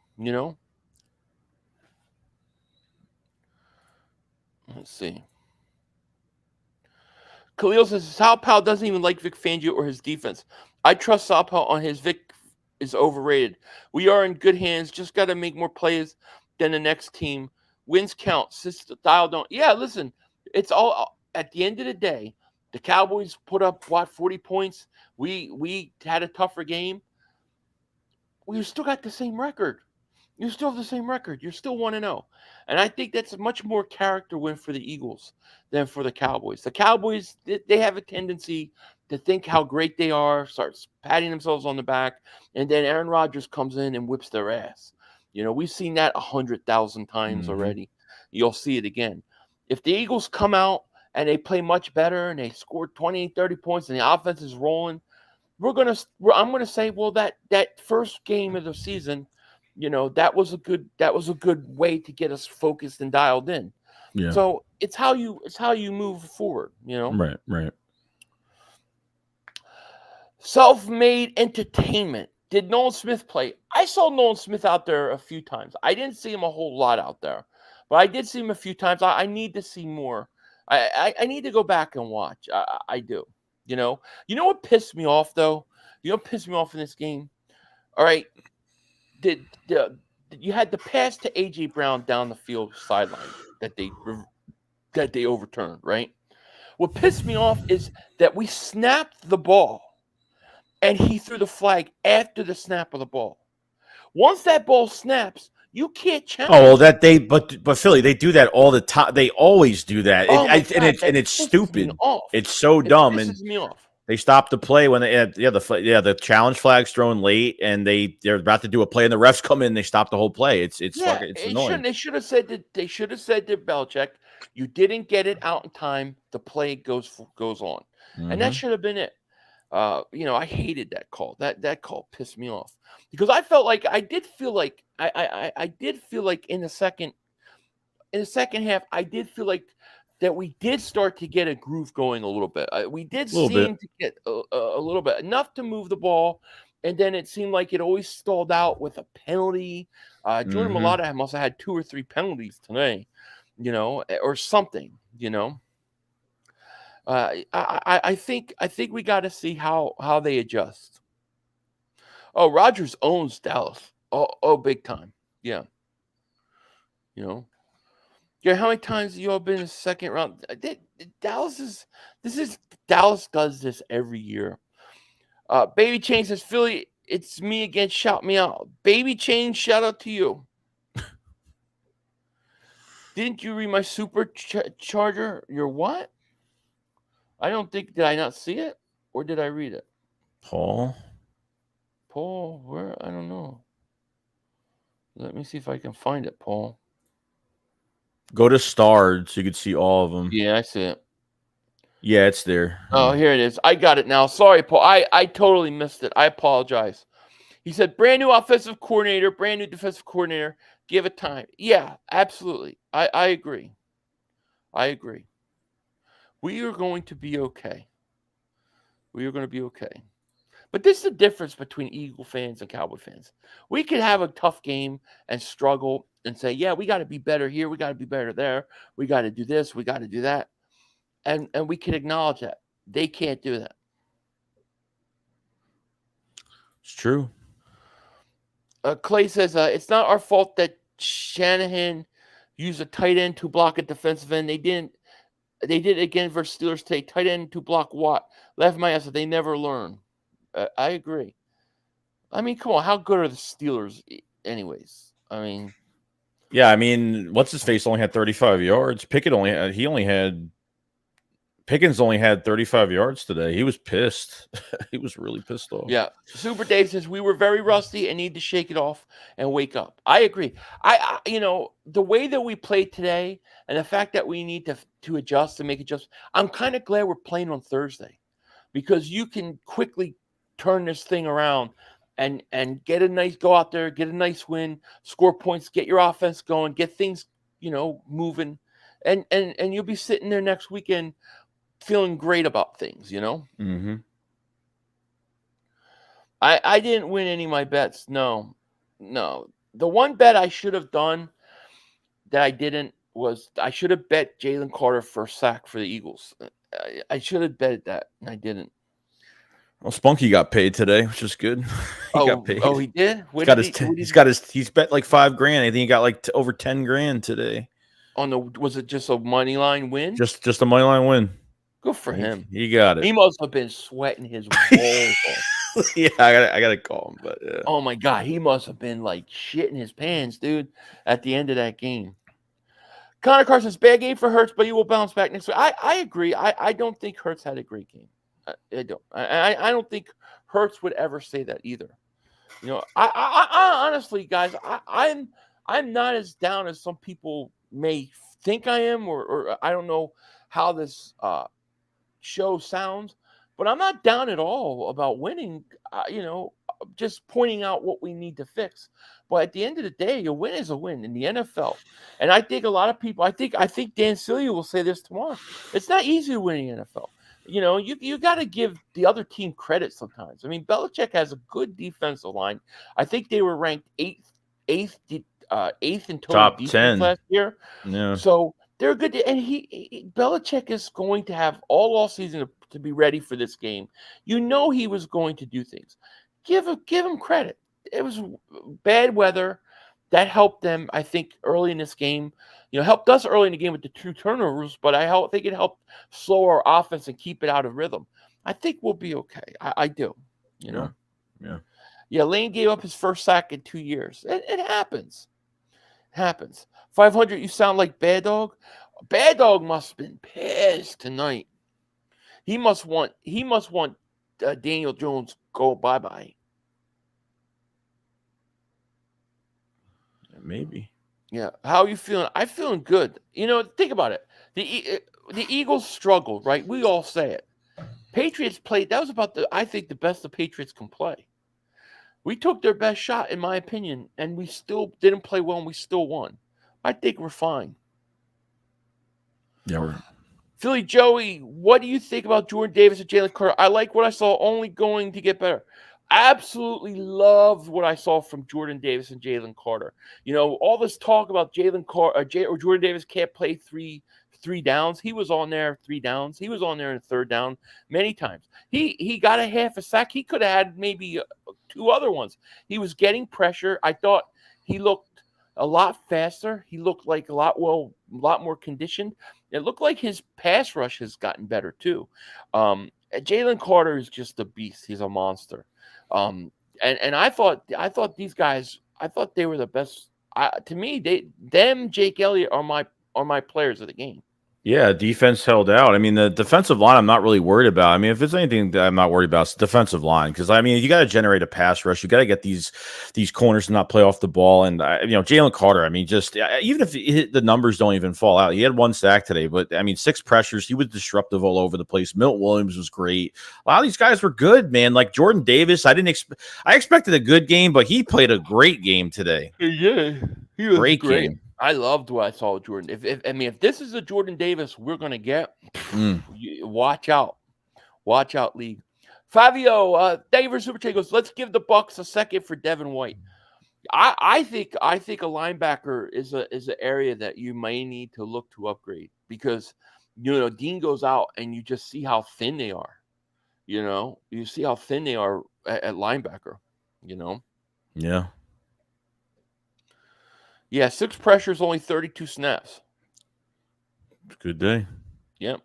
Let's see. Khalil says, Sal Powell doesn't even like Vic Fangio or his defense. I trust Sal Powell on his Vic is overrated. We are in good hands. Just got to make more plays than the next team. Wins count. Style don't. Yeah, listen, it's all at the end of the day. The Cowboys put up 40 points. We had a tougher game. We still got the same record. You still have the same record. You're still 1-0. And I think that's a much more character win for the Eagles than for the Cowboys. The Cowboys, they have a tendency to think how great they are, starts patting themselves on the back, and then Aaron Rodgers comes in and whips their ass. We've seen that 100,000 times already. You'll see it again. If the Eagles come out and they play much better and they score 20, 30 points and the offense is rolling, I'm gonna say, well, that first game of the season, that was a good way to get us focused and dialed in. Yeah. So it's how you move forward, Right. Self-made entertainment. Did Nolan Smith play? I saw Nolan Smith out there a few times. I didn't see him a whole lot out there, but I did see him a few times. I need to see more. I need to go back and watch. I do. You know what pissed me off though? You know what pissed me off in this game? All right, you had the pass to AJ Brown down the field sideline that they overturned, right? What pissed me off is that we snapped the ball and he threw the flag after the snap of the ball. Once that ball snaps, you can't challenge. Oh well, but Philly, they do that all the time. They always do that, it's stupid. It's so dumb, and me off. They stopped the play when the challenge flag's thrown late, and they're about to do a play, and the refs come in, and they stop the whole play. It's annoying. They should have said to Belichick, you didn't get it out in time. The play goes on, and that should have been it. I hated that call. That call pissed me off because I did feel like in the second half, I did feel like that we did start to get a groove going a little bit. We did seem to get a little bit enough to move the ball, and then it seemed like it always stalled out with a penalty. Jordan Mailata must have had 2 or 3 penalties today, or something, I think we got to see how they adjust. Oh, Rodgers owns Dallas. Oh, big time. Yeah. Yeah, how many times have you all been in the second round? Dallas does this every year. Baby Chain says, Philly, it's me again. Shout me out. Baby Chain, shout out to you. Didn't you read my supercharger? Your what? Did I not see it? Or did I read it? Paul, where? I don't know. Let me see if I can find it, Paul. Go to starred so you can see all of them. Yeah, I see it. Yeah, it's there. Oh, here it is. I got it now. Sorry, Paul. I totally missed it. I apologize. He said, brand new offensive coordinator, brand new defensive coordinator. Give it time. Yeah, absolutely. I agree. I agree. We are going to be okay. We are going to be okay. But this is the difference between Eagle fans and Cowboy fans. We could have a tough game and struggle and say, yeah, we got to be better here. We got to be better there. We got to do this. We got to do that. And we can acknowledge that. They can't do that. It's true. Clay says, it's not our fault that Shanahan used a tight end to block a defensive end. They did it again versus Steelers today. Tight end to block Watt. Left my ass. They never learn. I agree. I mean, come on. How good are the Steelers anyways? I mean. Yeah, I mean, what's his face only had 35 yards. Pickens only had 35 yards today. He was pissed. He was really pissed off. Yeah. Super Dave says we were very rusty and need to shake it off and wake up. I agree. I the way that we played today and the fact that we need to adjust and make adjustments. I'm kind of glad we're playing on Thursday because you can quickly turn this thing around and go out there, get a nice win, score points, get your offense going, get things, moving. And you'll be sitting there next weekend feeling great about things, Mm-hmm. I didn't win any of my bets. No. The one bet I should have done that I didn't was I should have bet Jalen Carter for a sack for the Eagles. I should have betted that, and I didn't. Well, Spunky got paid today, which is good. He got paid. Oh, he did. He's bet like $5,000. I think he got like over $10,000 today. Was it just a money line win? Just a money line win. Good for him. He got it. He must have been sweating his balls off. Yeah, I gotta call him, but yeah. Oh my God, he must have been like shitting his pants, dude, at the end of that game. Connor Carson's bad game for Hurts, but he will bounce back next week. I agree. I don't think Hurts had a great game. I don't. I don't think Hurts would ever say that either. I honestly, guys, I'm not as down as some people may think I am, or I don't know how this show sounds, but I'm not down at all about winning. Just pointing out what we need to fix. But at the end of the day, a win is a win in the NFL. And I think a lot of people, I think Dan Celia will say this tomorrow. It's not easy to win in the NFL. You got to give the other team credit sometimes. I mean, Belichick has a good defensive line. I think they were ranked eighth in total top defense 10 last year. Yeah. So they're good. And Belichick is going to have all season to be ready for this game. He was going to do things. Give him credit. It was bad weather that helped them, I think, early in this game. Helped us early in the game with the 2 turnovers, but I think it helped slow our offense and keep it out of rhythm. I think we'll be okay. I do. Yeah. Lane gave up his first sack in 2 years. It happens. It happens. 500. You sound like Bad Dog. Bad Dog must have been pissed tonight. He must want Daniel Jones go bye-bye. Maybe. Yeah. How are you feeling? I'm feeling good. Think about it. The Eagles struggled, right? We all say it. Patriots played. That was about I think the best the Patriots can play. We took their best shot, in my opinion, and we still didn't play well, and we still won. I think we're fine. Yeah, we're. Philly Joey, what do you think about Jordan Davis and Jalen Carter? I like what I saw, only going to get better. Absolutely loved what I saw from Jordan Davis and Jalen Carter. All this talk about Jalen Carter or Jordan Davis can't play three downs. He was on there 3 downs. He was on there in 3rd down many times. He got a half a sack. He could have had maybe 2 other ones. He was getting pressure. I thought he looked a lot faster. He looked like a lot more conditioned. It looked like his pass rush has gotten better too. Jalen Carter is just a beast. He's a monster. And I thought these guys, I thought they were the best. To me, Jake Elliott are my players of the game. Yeah, defense held out. I mean, the defensive line, I'm not really worried about. I mean, if there's anything that I'm not worried about, it's the defensive line. Because I mean, you got to generate a pass rush. You got to get these corners to not play off the ball. And Jalen Carter. I mean, just even if the numbers don't even fall out, he had 1 sack today. But I mean, 6 pressures. He was disruptive all over the place. Milt Williams was great. A lot of these guys were good, man. Like Jordan Davis, I expected a good game, but he played a great game today. Yeah, he was Great great. game. I loved what I saw with Jordan. If this is the Jordan Davis we're gonna get, watch out, league. Fabio, thank you for super chat. Goes, let's give the Bucks a second for Devin White. I think a linebacker is an area that you may need to look to upgrade because Dean goes out and you just see how thin they are. You see how thin they are at linebacker. Yeah. Yeah, 6 pressures, only 32 snaps. Good day. Yep.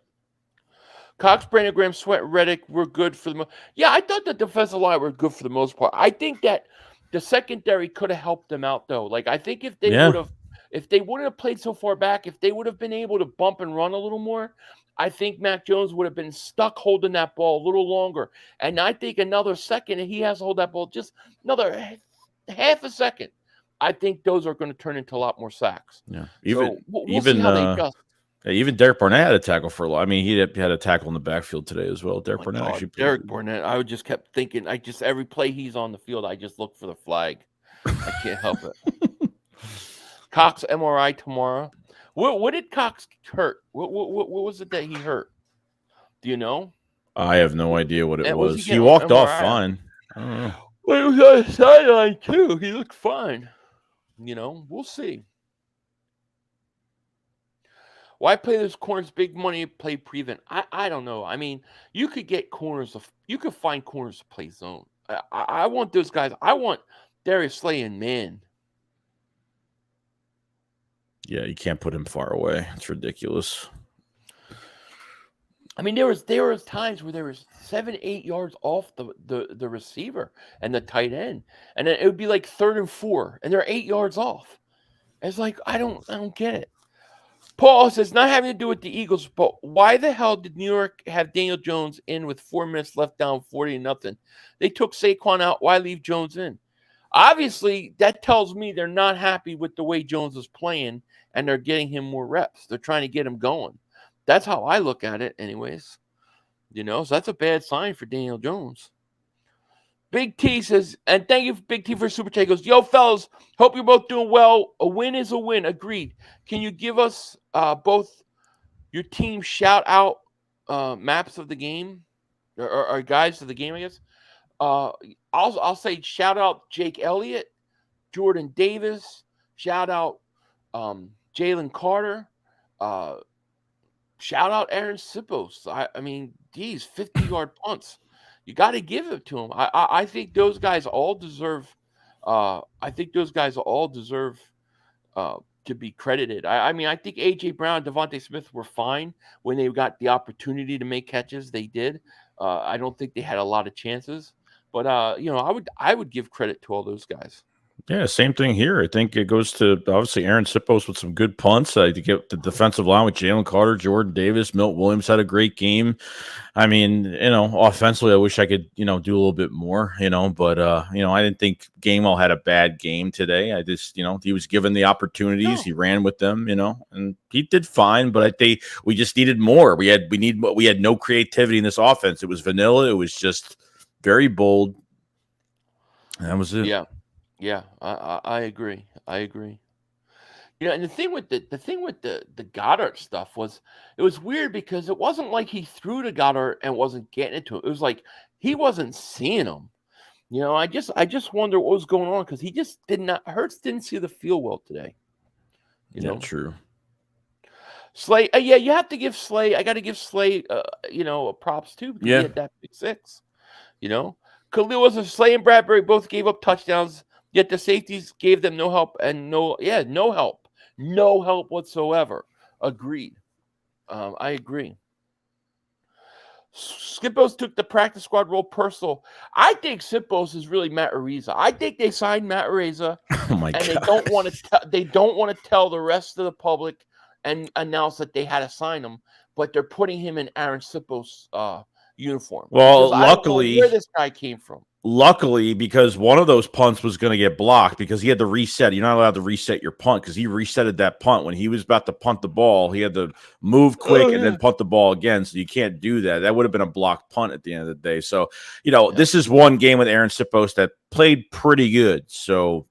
Cox, Brandon Graham, Sweat, Reddick were good for the most. Yeah, I thought the defensive line were good for the most part. I think that the secondary could have helped them out though. Like I think if they wouldn't have played so far back, if they would have been able to bump and run a little more, I think Mac Jones would have been stuck holding that ball a little longer. And I think another second, and he has to hold that ball just another half a second. I think those are going to turn into a lot more sacks. Yeah, we'll see how they adjust. Even Derek Barnett had a tackle for a lot. I mean, he had a tackle in the backfield today as well. Derek Barnett. Derek Barnett. I just kept thinking. Every play he's on the field, I just look for the flag. I can't help it. Cox MRI tomorrow. What did Cox hurt? What was it that he hurt? Do you know? I have no idea what it was. He walked off fine. I don't know. Well, he was on the sideline too. He looked fine. We'll see. Why play those corners big money play prevent? I don't know. I mean, you could get you could find corners to play zone. I want those guys. I want Darius Slay and man. Yeah, you can't put him far away. It's ridiculous. I mean, there was times where there was 7-8 yards off the receiver and the tight end, and then it would be like 3rd and 4, and they're 8 yards off. It's like I don't get it. Paul says not having to do with the Eagles, but why the hell did New York have Daniel Jones in with 4 minutes left down 40-0? They took Saquon out. Why leave Jones in? Obviously, that tells me they're not happy with the way Jones is playing, and they're getting him more reps. They're trying to get him going. That's how I look at it anyways. So that's a bad sign for Daniel Jones. Big T says, and thank you, Big T, for super chat. Goes, yo, fellas, hope you're both doing well. A win is a win. Agreed. Can you give us both your team shout out maps of the game or guides to the game, I guess? I'll say shout out Jake Elliott, Jordan Davis, shout out Jalen Carter, shout out Aaron Sipos. I mean, these 50-yard punts. You got to give it to them. I think those guys all deserve. To be credited. I mean, I think AJ Brown, Devontae Smith were fine when they got the opportunity to make catches. They did. I don't think they had a lot of chances, but I would give credit to all those guys. Yeah, same thing here. I think it goes to obviously Aaron Sipos with some good punts. To get the defensive line with Jalen Carter, Jordan Davis, Milt Williams had a great game. I mean, offensively, I wish I could, do a little bit more, but I didn't think Gainwell had a bad game today. I just, he was given the opportunities, no. He ran with them, and he did fine. But we just needed more. We had no creativity in this offense. It was vanilla. It was just very bold. And that was it. Yeah, I agree. And the thing with the Goddard stuff was, it was weird because it wasn't like he threw to Goddard and wasn't getting it to him. It was like he wasn't seeing him. I just wonder what was going on because he just Hurts didn't see the field well today. Yeah, true. Slay, yeah, you have to give Slay. I got to give Slay, props too. Because he had that pick 6. Khalil was a Slay and Bradbury both gave up touchdowns. Yet the safeties gave them no help and no help whatsoever. Agreed. I agree. Skippos took the practice squad role personal. I think Skippos is really Matt Araiza. I think they signed Matt Araiza. Oh my God. They don't want to tell the rest of the public and announced that they had to sign him, but they're putting him in Aaron Sipos' uniform. Well, Because I don't know where this guy came from. Luckily, because one of those punts was going to get blocked because he had to reset. You're not allowed to reset your punt because he resetted that punt when he was about to punt the ball. He had to move quick and then punt the ball again. So you can't do that. That would have been a blocked punt at the end of the day. So, this is one game with Aaron Sipos that played pretty good. So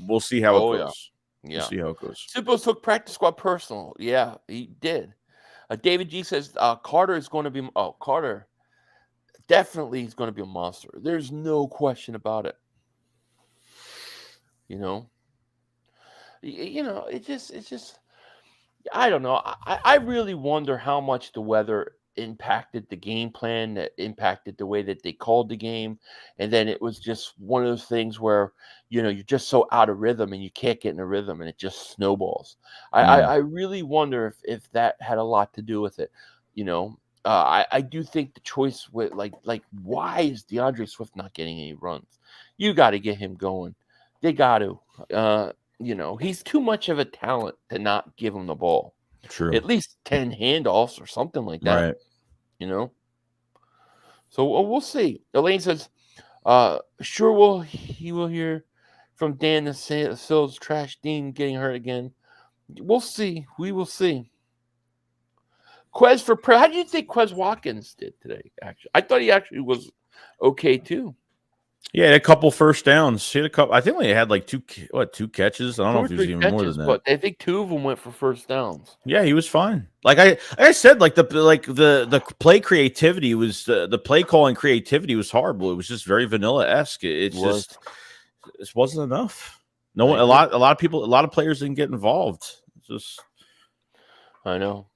we'll see how it goes. Yeah. We'll see how it goes. Sipos took practice squad personal. Yeah, he did. David G says Carter is going to be. Oh, Carter. Definitely he's going to be a monster. There's no question about it. It's just I don't know. I really wonder how much the weather impacted the game plan, that impacted the way that they called the game. And then it was just one of those things where, you're just so out of rhythm and you can't get in a rhythm and it just snowballs. I really wonder if that had a lot to do with it. I do think the choice with like why is DeAndre Swift not getting any runs? You got to get him going. They got to. He's too much of a talent to not give him the ball. True. At least 10 handoffs or something like that. Right. So we'll see. Elaine says, sure he will hear from Dan the Sills trash Dean getting hurt again. We'll see. We will see. Quez for prayer. How do you think Quez Watkins did today? Actually, I thought he actually was okay too. Yeah, he had a couple first downs. He had a couple. I think they had like two catches. I don't know if he was even more than that. But I think 2 of them went for first downs. Yeah, he was fine. Like I said, like the play creativity was the play calling creativity was horrible. It was just very vanilla-esque. It wasn't enough. No one, a lot of people, a lot of players didn't get involved. I know.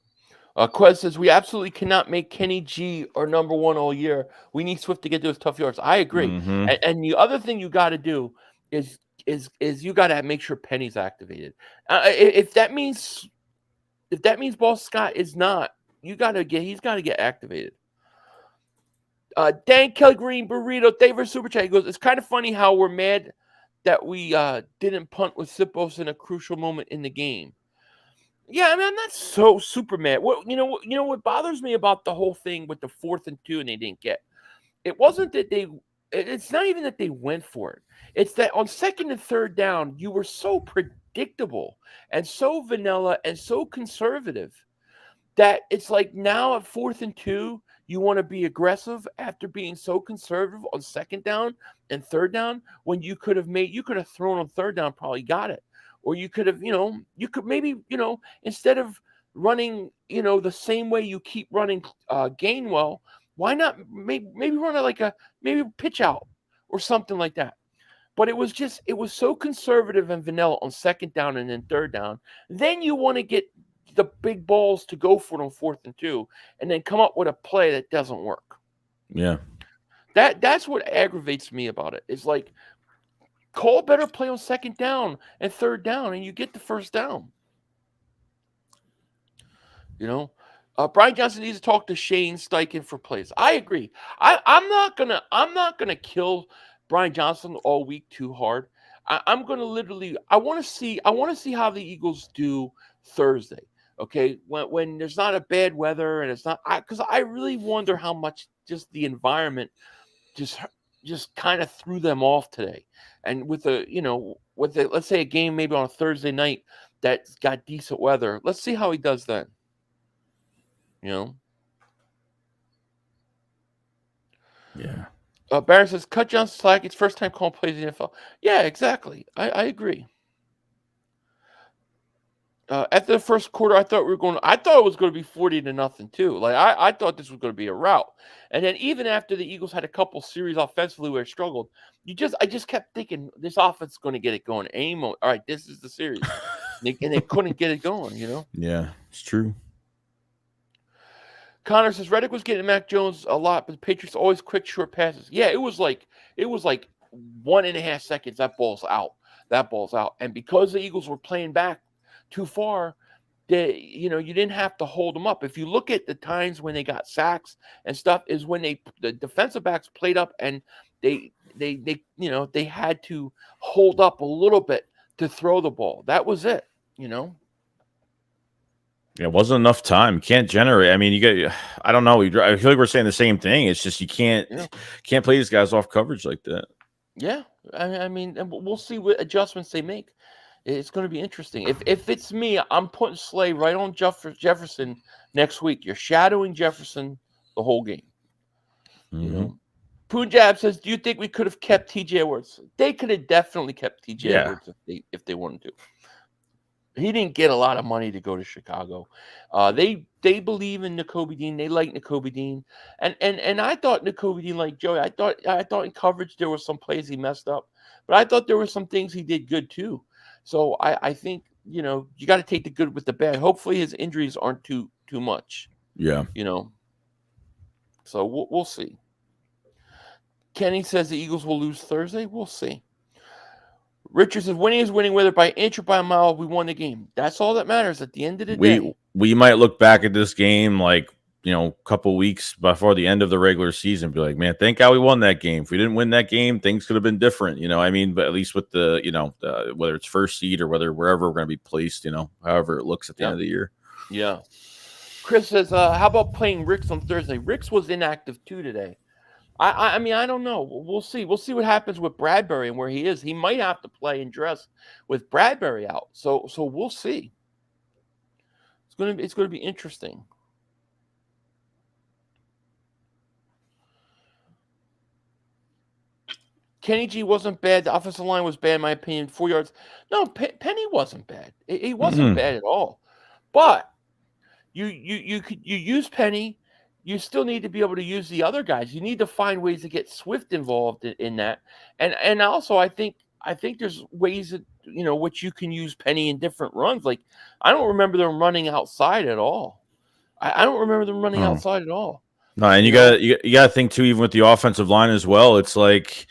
Quez says, we absolutely cannot make Kenny G our number 1 all year. We need Swift to get those tough yards. I agree. Mm-hmm. And the other thing you got to do is you got to make sure Penny's activated. If that means Ball Scott is not, he's got to get activated. Dan Kelly Green Burrito, thank for super chat. He goes, it's kind of funny how we're mad that we didn't punt with Sipos in a crucial moment in the game. Yeah, I mean, I'm not so super mad. What bothers me about the whole thing with the 4th and 2 and they didn't get, it wasn't that it's not even that they went for it. It's that on 2nd and 3rd down, you were so predictable and so vanilla and so conservative that it's like now at 4th and 2, you want to be aggressive after being so conservative on 2nd down and 3rd down when you could have thrown on 3rd down, probably got it. Or you could have, maybe, instead of running, the same way you keep running Gainwell, why not maybe run it like maybe pitch out or something like that. But it was so conservative and vanilla on 2nd down and then 3rd down. Then you want to get the big balls to go for it on 4th and 2 and then come up with a play that doesn't work. Yeah. That's what aggravates me about it. It's like, call a better play on 2nd down and 3rd down, and you get the first down. Brian Johnson needs to talk to Shane Steichen for plays. I agree. I'm not gonna kill Brian Johnson all week too hard. I'm gonna literally. I want to see how the Eagles do Thursday. Okay, when there's not a bad weather and it's not, because I really wonder how much just the environment just kind of threw them off today. And with let's say a game maybe on a Thursday night that's got decent weather, let's see how he does then. Yeah. Barron says, cut Johnson slack. It's first time calling plays in the NFL. Yeah, exactly. I agree. After the first quarter, I thought it was going to be 40-0 too. Like I thought this was going to be a rout. And then even after the Eagles had a couple series offensively where it struggled, I just kept thinking this offense is going to get it going any moment. All right, this is the series, and they couldn't get it going. Yeah, it's true. Connor says Reddick was getting Mac Jones a lot, but the Patriots always quick short passes. Yeah, it was like 1.5 seconds. That ball's out. And because the Eagles were playing back too far, you didn't have to hold them up. If you look at the times when they got sacks and stuff, is when the defensive backs played up and they had to hold up a little bit to throw the ball. That was it. It wasn't enough time. Can't generate. I mean, you get. I don't know. I feel like we're saying the same thing. It's just you can't play these guys off coverage like that. Yeah, I mean, and we'll see what adjustments they make. It's going to be interesting. If it's me, I'm putting Slay right on Jefferson next week. You're shadowing Jefferson the whole game. You know, Punjab says, "Do you think we could have kept T.J. Edwards? They could have definitely kept T.J. Edwards if they wanted to. He didn't get a lot of money to go to Chicago. They believe in Nakobe Dean. They like Nakobe Dean, and I thought Nakobe Dean liked Joey. I thought in coverage there were some plays he messed up, but I thought there were some things he did good too. So I think you got to take the good with the bad. Hopefully his injuries aren't too much. Yeah. So we'll see. Kenny says the Eagles will lose Thursday. We'll see. Richard says winning is winning, whether by inch or by a mile. We won the game. That's all that matters at the end of the day. We might look back at this game like a couple weeks before the end of the regular season, be like, man, thank God we won that game. If we didn't win that game, things could have been different. I mean, but at least with the whether it's first seed or wherever we're going to be placed, however it looks at the end of the year. Yeah. Chris says, how about playing Ricks on Thursday? Ricks was inactive too today. I mean, I don't know. We'll see. We'll see what happens with Bradbury and where he is. He might have to play and dress with Bradbury out. So we'll see. It's gonna be interesting. Kenny G wasn't bad. The offensive line was bad, in my opinion. 4 yards. No, Penny wasn't bad. He wasn't bad at all. But you use Penny. You still need to be able to use the other guys. You need to find ways to get Swift involved in that. And also I think there's ways that which you can use Penny in different runs. Like I don't remember them running outside at all. I don't remember them running outside at all. No, and you got to think too, even with the offensive line as well. It's like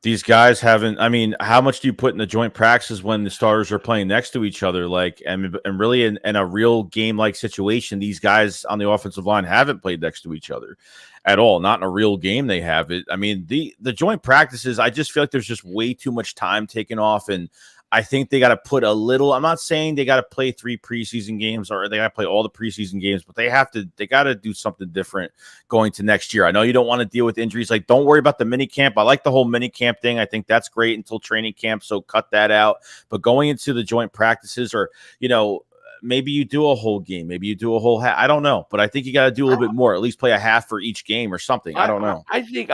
these guys haven't. I mean, how much do you put in the joint practices when the starters are playing next to each other? Like, and really in a real game like situation, these guys on the offensive line haven't played next to each other at all. Not in a real game, they have it. I mean, the joint practices, I just feel like there's just way too much time taken off, and I think they got to put a little. I'm not saying they got to play 3 preseason games or they got to play all the preseason games, but they got to do something different going to next year. I know you don't want to deal with injuries. Like, don't worry about the mini camp. I like the whole mini camp thing. I think that's great until training camp. So cut that out. But going into the joint practices, or maybe you do a whole game, maybe you do a whole half. I don't know, but I think you got to do a little bit more. At least play a half for each game or something. I don't know. I think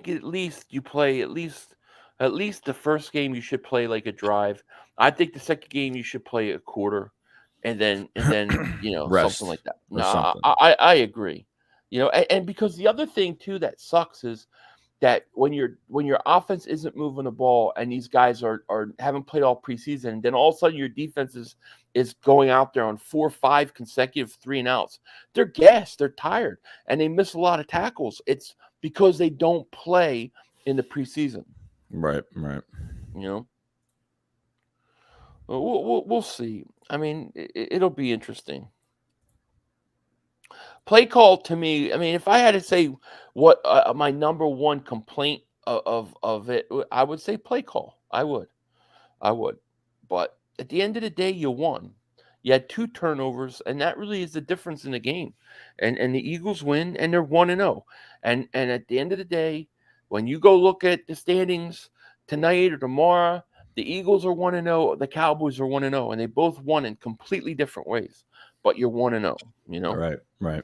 at least you play at least the first game you should play like a drive. I think the second game you should play a quarter, and then something like that. No, I agree. And because the other thing too that sucks is that when your offense isn't moving the ball and these guys are haven't played all preseason, then all of a sudden your defense is going out there on 4 or 5 consecutive 3-and-outs. They're gassed, they're tired, and they miss a lot of tackles. It's because they don't play in the preseason. Right. We'll see. I mean, it'll be interesting. Play call to me. I mean, if I had to say what my number one complaint of it, I would say play call. I would. But at the end of the day, you won. You had 2 turnovers, and that really is the difference in the game. And the Eagles win, and they're 1-0. And at the end of the day, when you go look at the standings tonight or tomorrow, the Eagles are 1-0, the Cowboys are 1-0, and they both won in completely different ways. But you're 1-0, Right.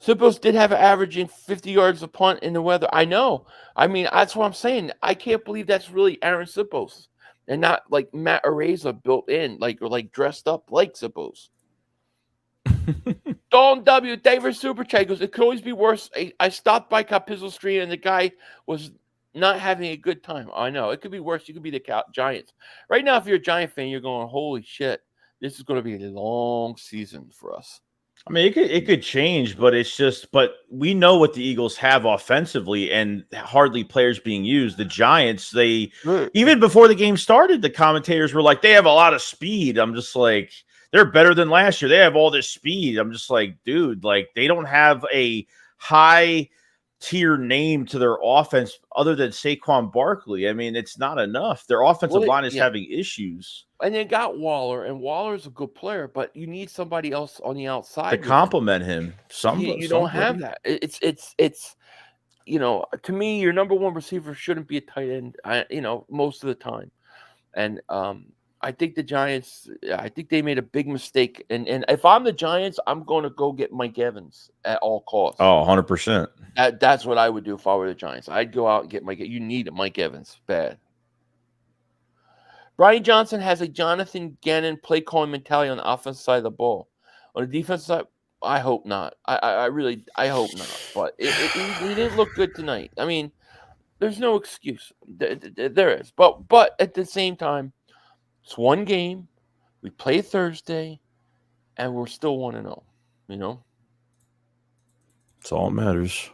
Sipos did have an averaging 50 yards a punt in the weather. I know. I mean, that's what I'm saying. I can't believe that's really Aaron Sipos and not like Matt Araiza built in, like dressed up like Sipos. Don W. David Super Chat goes, it could always be worse. I stopped by Capizzo Street and the guy was not having a good time. I know. It could be worse. You could be the Giants. Right now, if you're a Giant fan, you're going, holy shit, this is going to be a long season for us. I mean, it could change, but but we know what the Eagles have offensively and hardly players being used. The Giants, even before the game started, the commentators were like, they have a lot of speed. I'm just like, they're better than last year. They have all this speed. I'm just like, dude, like they don't have a high tier name to their offense other than Saquon Barkley. I mean, it's not enough. Their offensive line is having issues. And they got Waller, and Waller's a good player, but you need somebody else on the outside to complement him. You don't have that. It's to me, your number one receiver shouldn't be a tight end. Most of the time, and I think the Giants. I think they made a big mistake. And if I'm the Giants, I'm going to go get Mike Evans at all costs. Oh, 100%. That's what I would do if I were the Giants. I'd go out and get Mike. You need a Mike Evans bad. Brian Johnson has a Jonathan Gannon play calling mentality on the offensive side of the ball. On the defensive side, I hope not. I really hope not. But he didn't look good tonight. I mean, there's no excuse. There is, but at the same time, it's one game. We play Thursday, and we're still 1-0. That's all that matters.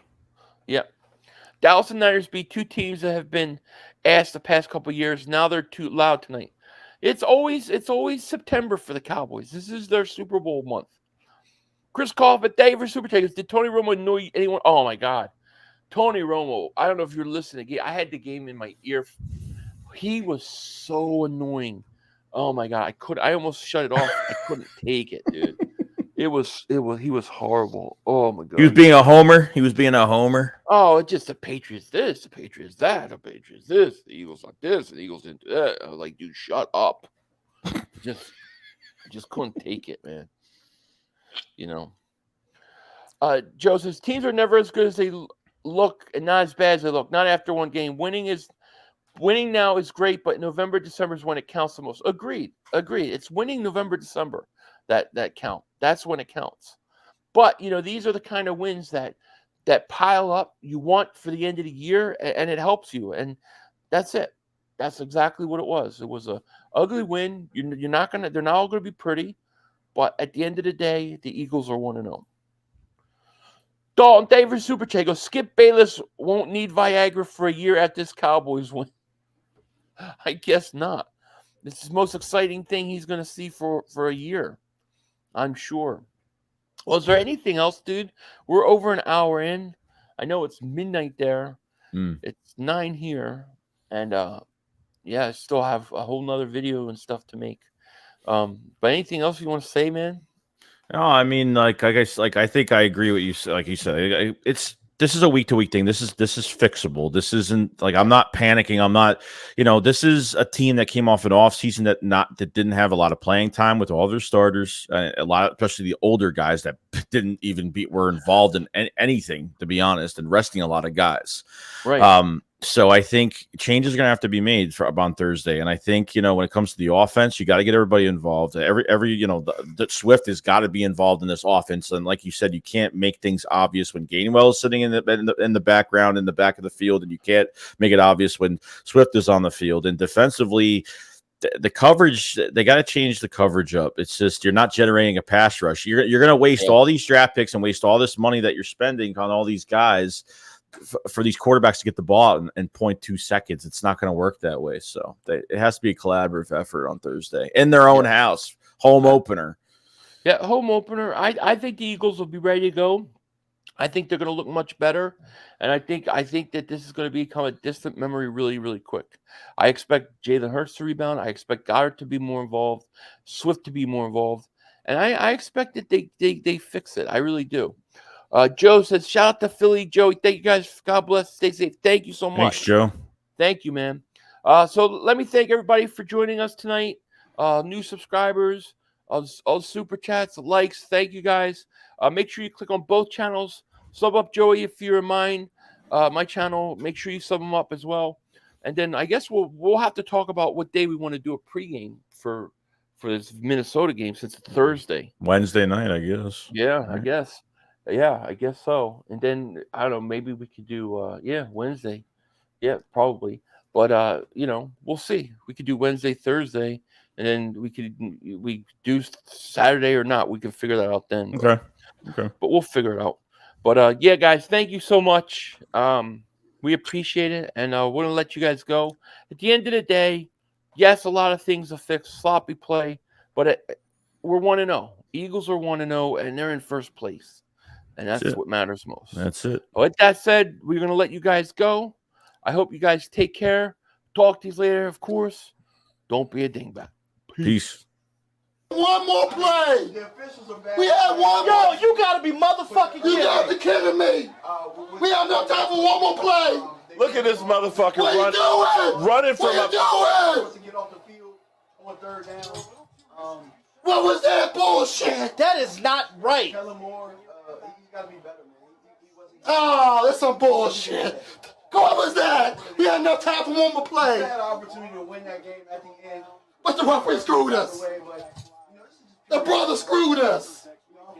Yep. Dallas and Niners beat two teams that have been asked the past couple of years. Now they're too loud tonight. It's always September for the Cowboys. This is their Super Bowl month. Chris Coffin, thank you for Super Takers. Did Tony Romo annoy anyone? Oh my God, Tony Romo. I don't know if you're listening. I had the game in my ear. He was so annoying. Oh my God, I almost shut it off. I couldn't take it, dude. He was horrible. Oh my God. He was being a homer. Oh, it's just the Patriots this, the Patriots that, the Patriots this, the Eagles like this, the Eagles into that. I was like, dude, shut up. Just couldn't take it, man. Joe says teams are never as good as they look and not as bad as they look. Not after one game. Winning now is great, but November, December is when it counts the most. Agreed. It's winning November, December that count. That's when it counts. But these are the kind of wins that pile up you want for the end of the year, and it helps you. And that's it. That's exactly what it was. It was a ugly win. They're not all gonna be pretty, but at the end of the day, the Eagles are 1-0. Dalton Davis Super Chat goes, Skip Bayless won't need Viagra for a year at this Cowboys win. I guess not. This is the most exciting thing he's going to see for a year, I'm sure. Well, is there anything else, dude? We're over an hour in. I know it's midnight there. It's 9 here. And, I still have a whole nother video and stuff to make. But anything else you want to say, man? No, I mean, I think I agree with you. Like you said, this is a week-to-week thing. This is fixable. This isn't I'm not panicking. I'm not, this is a team that came off an off season that didn't have a lot of playing time with all their starters, especially the older guys that didn't even were involved in anything, to be honest, and resting a lot of guys. Right. So I think changes are going to have to be made on Thursday. And I think, when it comes to the offense, you got to get everybody involved. The Swift has got to be involved in this offense. And like you said, you can't make things obvious when Gainwell is sitting in the background, in the back of the field, and you can't make it obvious when Swift is on the field. And defensively, the coverage, they got to change the coverage up. It's just, you're not generating a pass rush. You're going to waste all these draft picks and waste all this money that you're spending on all these guys for these quarterbacks to get the ball in 0.2 seconds. It's not going to work that way. So it has to be a collaborative effort on Thursday in their own house, home opener. Yeah, home opener. I think the Eagles will be ready to go. I think they're going to look much better, and I think that this is going to become a distant memory really, really quick. I expect Jalen Hurts to rebound. I expect Goddard to be more involved, Swift to be more involved, and I expect that they fix it. I really do. Joe says, shout out to Philly. Joey, thank you guys. God bless. Stay safe. Thank you so much. Thanks, Joe. Thank you, man. So let me thank everybody for joining us tonight. New subscribers, all super chats, likes. Thank you guys. Make sure you click on both channels. Sub up Joey if you're in mine. My channel. Make sure you sub them up as well. And then I guess we'll have to talk about what day we want to do a pregame for this Minnesota game, since it's Thursday. Wednesday night, I guess. Yeah, right. I guess. Yeah, I guess so. And then I don't know, maybe we could do Wednesday. Yeah, probably. But we'll see. We could do Wednesday, Thursday, and then we do Saturday or not. We can figure that out then. Okay. But we'll figure it out. But yeah, guys, thank you so much. We appreciate it, and we're gonna let you guys go. At the end of the day, yes, a lot of things are fixed, sloppy play, but we're 1-0. Eagles are 1-0, and they're in first place. And that's what matters most. That's it. With that said, we're going to let you guys go. I hope you guys take care. Talk to you later, of course. Don't be a dingbat. Peace. One more play. We had one more. Yo, you gotta be motherfucking You kidding gotta me. be kidding me. We have no time for one more play. Look at this motherfucker What you doing? running from What a. you doing? What was that bullshit? That is not right. Oh, that's some bullshit. What was that? We had enough time for one more play. Opportunity to win that game at the end. But the referee screwed us. The brother screwed us.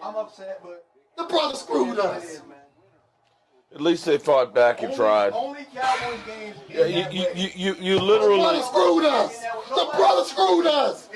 I'm upset, but The brother screwed us. At least they fought back and tried. only Cowboys games. You The brother literally. screwed us. The brother screwed us.